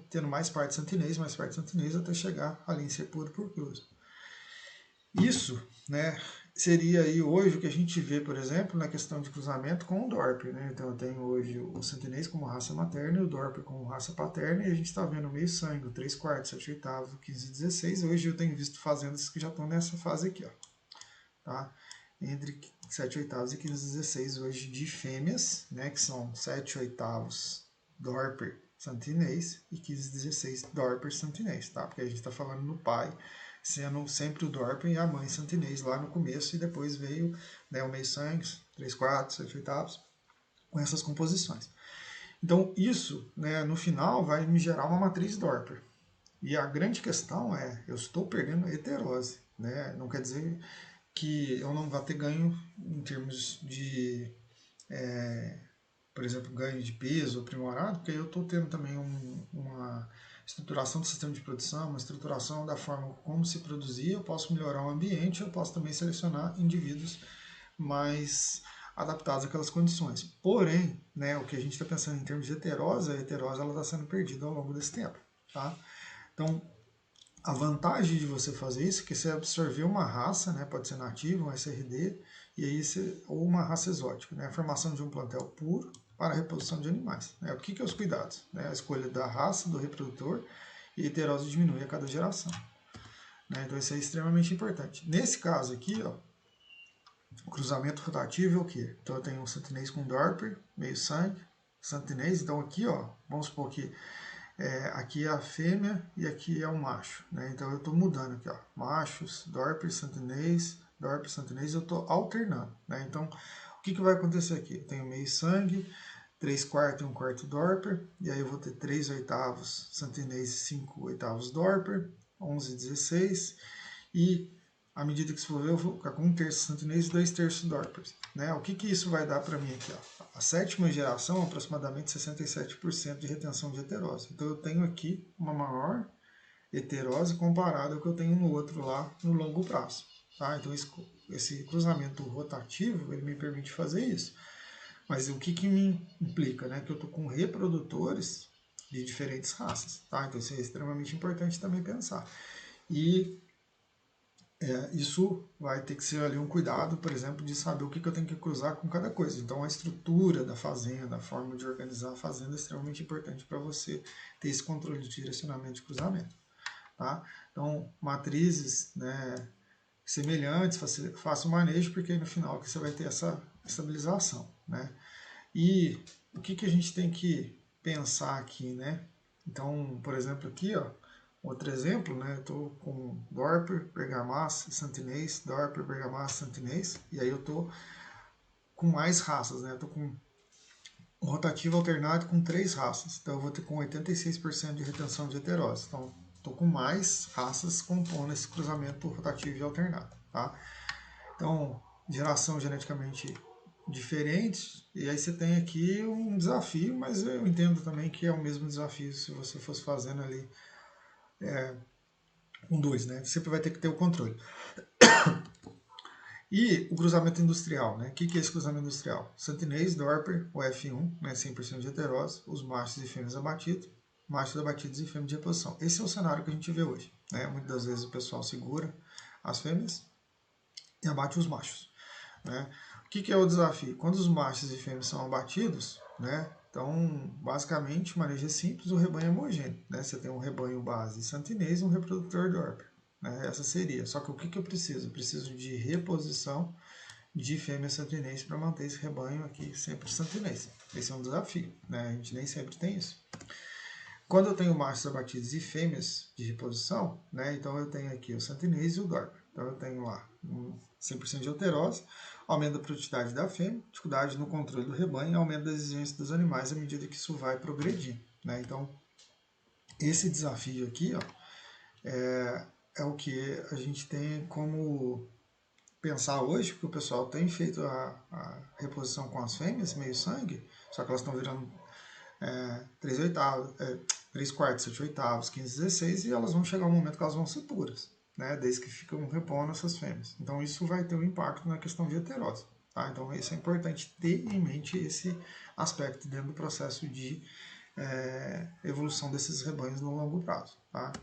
tendo mais parte santinês, até chegar ali em ser puro por cruza. Isso, né, seria aí hoje o que a gente vê, por exemplo, na questão de cruzamento com o Dorper. Né? Então eu tenho hoje o santinês como raça materna e o Dorper como raça paterna, e a gente está vendo meio sangue, 3 quartos, 7 oitavos, 15, 16. Hoje eu tenho visto fazendas que já estão nessa fase aqui, ó, tá? Entre 7 oitavos e 15, 16 hoje de fêmeas, né, que são 7 oitavos Dorper santinês e 15, 16 Dorper santinês, tá? Porque a gente está falando no pai, sendo sempre o Dorper e a mãe santinês lá no começo, e depois veio, né, o meio sangue, 3 quartos, 7 oitavos, com essas composições. Então isso, né, no final vai me gerar uma matriz Dorper. E a grande questão é, eu estou perdendo heterose, né? Não quer dizer que eu não vá ter ganho em termos de, por exemplo, ganho de peso aprimorado, porque eu estou tendo também uma estruturação do sistema de produção, uma estruturação da forma como se produzia, eu posso melhorar o ambiente, eu posso também selecionar indivíduos mais adaptados àquelas condições. Porém, né, o que a gente está pensando em termos de heterose, a heterose está sendo perdida ao longo desse tempo. Tá? Então, a vantagem de você fazer isso é que você absorver uma raça, né, pode ser nativa, um SRD, e aí ou uma raça exótica, né, a formação de um plantel puro para a reprodução de animais. Né. O que é os cuidados? Né, a escolha da raça, do reprodutor, e a heterose diminui a cada geração. Né, então isso é extremamente importante. Nesse caso aqui, ó, o cruzamento rotativo é o quê? Então eu tenho um santinês com Dorper, meio sangue, santinês, então aqui, ó, vamos supor que aqui é a fêmea e aqui é o macho. Né? Então eu estou mudando aqui, ó, machos, Dorper, santinês, eu estou alternando. Né? Então o que vai acontecer aqui? Eu tenho meio sangue, 3/4 e 1/4 Dorper, e aí eu vou ter 3/8 santinês e 5/8 Dorper, 11/16, e à medida que isso for ver, eu vou ficar com 1/3 santinês e 2/3 Dorpers. Né? O que isso vai dar para mim aqui? Ó? A sétima geração, aproximadamente 67% de retenção de heterose. Então eu tenho aqui uma maior heterose comparada ao que eu tenho no outro lá no longo prazo. Tá? Então esse cruzamento rotativo ele me permite fazer isso. Mas o que me implica? Né? Que eu estou com reprodutores de diferentes raças. Tá? Então isso é extremamente importante também pensar. E isso vai ter que ser ali um cuidado, por exemplo, de saber o que eu tenho que cruzar com cada coisa. Então a estrutura da fazenda, a forma de organizar a fazenda é extremamente importante para você ter esse controle de direcionamento de cruzamento. Tá? Então matrizes, né, semelhantes, faça o manejo, porque aí no final que você vai ter essa estabilização. Né? E o que a gente tem que pensar aqui, né? Então, por exemplo, aqui, ó, outro exemplo, né? Eu estou com Dorper, Bergamasca, Santinês, Dorper, Bergamasca, Santinês, e aí eu estou com mais raças, né? Eu estou com um rotativo alternado com 3 raças, então eu vou ter com 86% de retenção de heterose. Então, estou com mais raças compondo esse cruzamento rotativo e alternado, tá? Então, geração geneticamente diferentes, e aí você tem aqui um desafio, mas eu entendo também que é o mesmo desafio se você fosse fazendo ali com 2, né? Sempre vai ter que ter o controle. E o cruzamento industrial, né? O que é esse cruzamento industrial? Santinês, Dorper, o F1, né? 100% de heterose, os machos e fêmeas abatidos, machos abatidos e fêmeas de reposição. Esse é o cenário que a gente vê hoje, né? Muitas das vezes o pessoal segura as fêmeas e abate os machos, né? O que é o desafio? Quando os machos e fêmeas são abatidos, né? Então, basicamente, o manejo é simples, o rebanho é homogêneo, né? Você tem um rebanho base santinês e um reprodutor Dorper, né? Essa seria. Só que o que eu preciso? Eu preciso de reposição de fêmea santinês para manter esse rebanho aqui sempre santinês. Esse é um desafio, né? A gente nem sempre tem isso. Quando eu tenho machos abatidos e fêmeas de reposição, né? Então eu tenho aqui o santinês e o Dorper. Então eu tenho lá 100% de alterose, aumento da produtividade da fêmea, dificuldade no controle do rebanho e aumento das exigências dos animais à medida que isso vai progredindo. Né? Então, esse desafio aqui ó, é o que a gente tem como pensar hoje, porque o pessoal tem feito a reposição com as fêmeas, meio sangue, só que elas estão virando 3/8, 7/8, 15/16, e elas vão chegar um momento que elas vão ser puras, né, desde que ficam repondo essas fêmeas. Então isso vai ter um impacto na questão de heterose. Tá? Então isso é importante ter em mente esse aspecto dentro do processo de evolução desses rebanhos no longo prazo. Tá?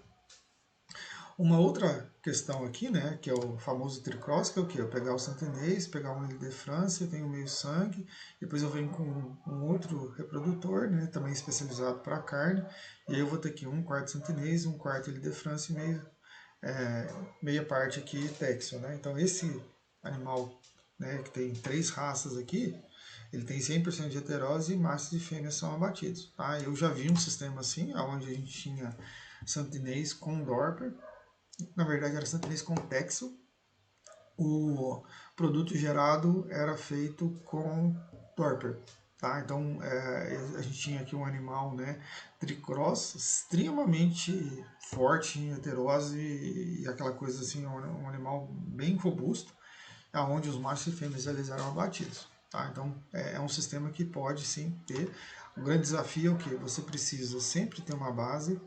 Uma outra questão aqui, né, que é o famoso tricross, que é o quê? Eu pegar o santinês, pegar um de France, eu tenho meio sangue, depois eu venho com um outro reprodutor, né, também especializado para carne, e aí eu vou ter aqui 1/4 santinês, 1/4 de France e meia parte aqui Texel, né? Então esse animal, né, que tem 3 raças aqui, ele tem 100% de heterose e machos e fêmeas são abatidos. Tá? Eu já vi um sistema assim, onde a gente tinha santinês com Dorper, na verdade era santinês com Texel. O produto gerado era feito com Dorper. Tá? Então a gente tinha aqui um animal, né, tricross, extremamente forte em heterose e aquela coisa assim, um animal bem robusto, onde os machos e fêmeas eles eram abatidos. Tá? Então é um sistema que pode sim ter. O grande desafio é o que? Você precisa sempre ter uma base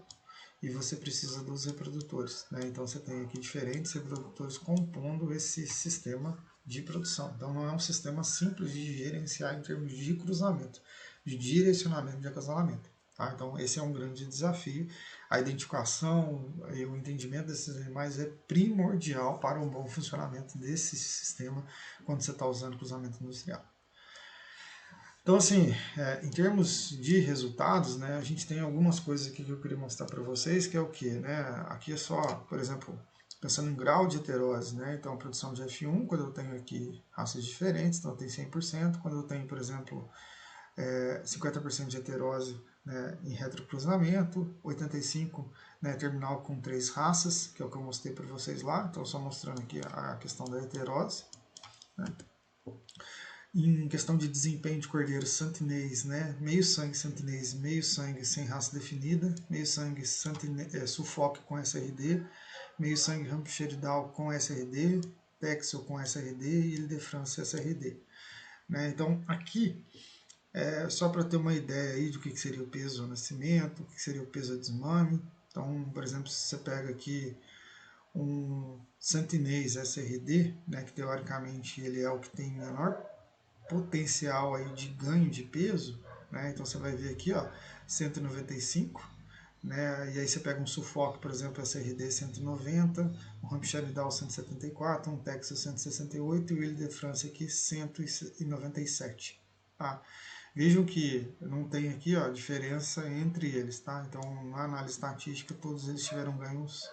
e você precisa dos reprodutores. Né? Então você tem aqui diferentes reprodutores compondo esse sistema de produção. Então não é um sistema simples de gerenciar em termos de cruzamento, de direcionamento de acasalamento. Tá? Então esse é um grande desafio. A identificação e o entendimento desses animais é primordial para um bom funcionamento desse sistema quando você está usando cruzamento industrial. Então, assim, em termos de resultados, né, a gente tem algumas coisas aqui que eu queria mostrar para vocês, que é o que, né? Aqui é só, por exemplo, pensando em grau de heterose, né? Então, a produção de F1, quando eu tenho aqui raças diferentes, então eu tenho 100%. Quando eu tenho, por exemplo, 50% de heterose, né, em retrocruzamento, 85%, né, terminal com 3 raças, que é o que eu mostrei para vocês lá. Então, só mostrando aqui a questão da heterose, né? Em questão de desempenho de cordeiro santinês, né? Meio sangue santinês, meio sangue sem raça definida, meio sangue Suffolk com SRD, meio sangue Hampshire Down com SRD, Texel com SRD e Ile de France SRD. Né? Então aqui, só para ter uma ideia aí do que seria o peso ao nascimento, o que seria o peso ao desmame. Então, por exemplo, se você pega aqui um santinês SRD, né, que teoricamente ele é o que tem menor potencial aí de ganho de peso, né? Então você vai ver aqui, ó, 195, né? E aí você pega um Suffolk, por exemplo, SRD 190, um Hampshire Down 174, um Texas 168 e o Ile de France aqui 197, tá? Vejam que não tem aqui, ó, diferença entre eles, tá? Então na análise estatística todos eles tiveram ganhos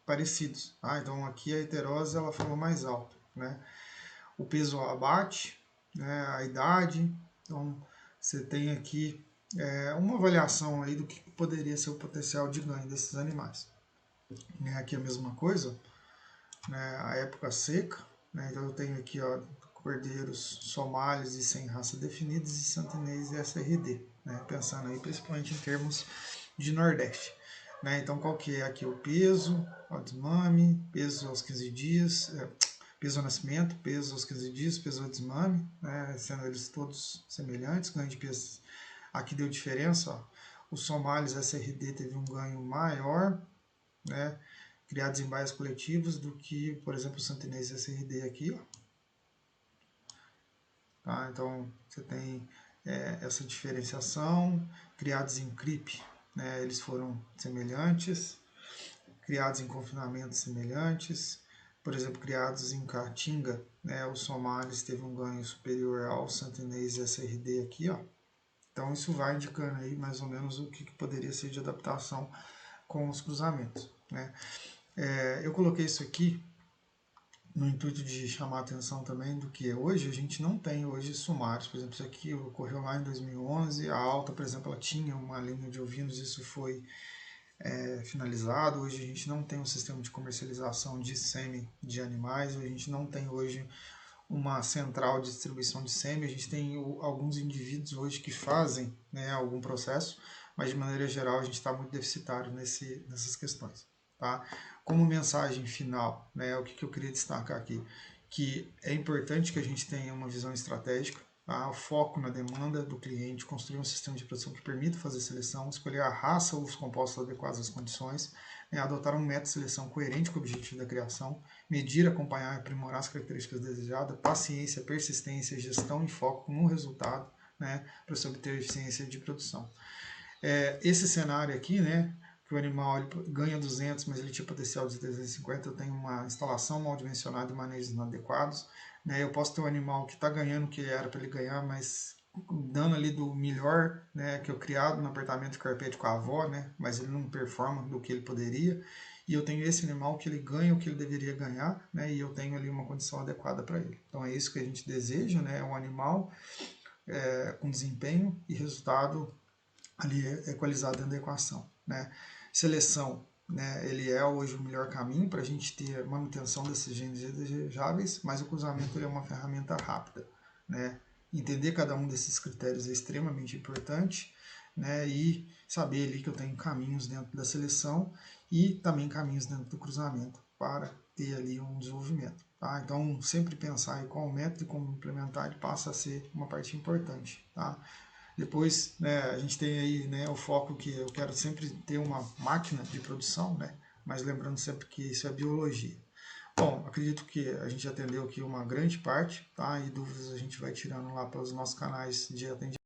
parecidos, tá? Então aqui a heterose ela foi mais alta, né? O peso ao abate, né, a idade. Então, você tem aqui uma avaliação aí do que poderia ser o potencial de ganho desses animais. Né, aqui a mesma coisa, né, a época seca. Né, então, eu tenho aqui ó, cordeiros somalis e sem raça definidas e santinês e SRD. Né, pensando aí principalmente em termos de Nordeste. Né, então, qual que é aqui o peso, o desmame, peso aos 15 dias... peso ao nascimento, peso aos 15 dias, peso ao desmame, né, sendo eles todos semelhantes, ganho de peso. Aqui deu diferença, ó. Os somalis SRD teve um ganho maior, né, criados em baias coletivos, do que, por exemplo, o santinês SRD aqui. Ó. Tá, então, você tem essa diferenciação, criados em CRIP, né, eles foram semelhantes, criados em confinamentos semelhantes, por exemplo, criados em Caatinga, né, o somalis teve um ganho superior ao santinês SRD aqui, ó. Então isso vai indicando aí mais ou menos o que poderia ser de adaptação com os cruzamentos, né. Eu coloquei isso aqui no intuito de chamar a atenção também do que hoje a gente não tem hoje sumários. Por exemplo, isso aqui ocorreu lá em 2011, a alta, por exemplo, ela tinha uma linha de ovinos, isso foi finalizado. Hoje a gente não tem um sistema de comercialização de sêmen de animais, a gente não tem hoje uma central de distribuição de sêmen, a gente tem alguns indivíduos hoje que fazem, né, algum processo, mas de maneira geral a gente está muito deficitário nessas questões. Tá? Como mensagem final, né, o que eu queria destacar aqui, que é importante que a gente tenha uma visão estratégica, tá? O foco na demanda do cliente, construir um sistema de produção que permita fazer seleção, escolher a raça ou os compostos adequados às condições, né? Adotar um método de seleção coerente com o objetivo da criação, medir, acompanhar e aprimorar as características desejadas, paciência, persistência, gestão e foco no resultado, né, para se obter eficiência de produção. Esse cenário aqui, né, que o animal ele ganha 200, mas ele tinha potencial de 350, eu tenho uma instalação mal dimensionada e manejos inadequados. Né, eu posso ter um animal que está ganhando o que era para ele ganhar, mas dando ali do melhor, né, que eu criado no apertamento de carpete com a avó, né, mas ele não performa do que ele poderia. E eu tenho esse animal que ele ganha o que ele deveria ganhar, né, e eu tenho ali uma condição adequada para ele. Então é isso que a gente deseja, né, um animal com desempenho e resultado ali equalizado dentro da equação. Né. Seleção, né, ele é hoje o melhor caminho para a gente ter manutenção desses genes desejáveis, mas o cruzamento ele é uma ferramenta rápida. Né. Entender cada um desses critérios é extremamente importante, né, e saber ali que eu tenho caminhos dentro da seleção e também caminhos dentro do cruzamento para ter ali um desenvolvimento. Tá? Então, sempre pensar em qual método e como implementar ele passa a ser uma parte importante. Tá? Depois, né, a gente tem aí, né, o foco que eu quero sempre ter uma máquina de produção, né, mas lembrando sempre que isso é biologia. Bom, acredito que a gente atendeu aqui uma grande parte, tá? E dúvidas a gente vai tirando lá pelos nossos canais de atendimento.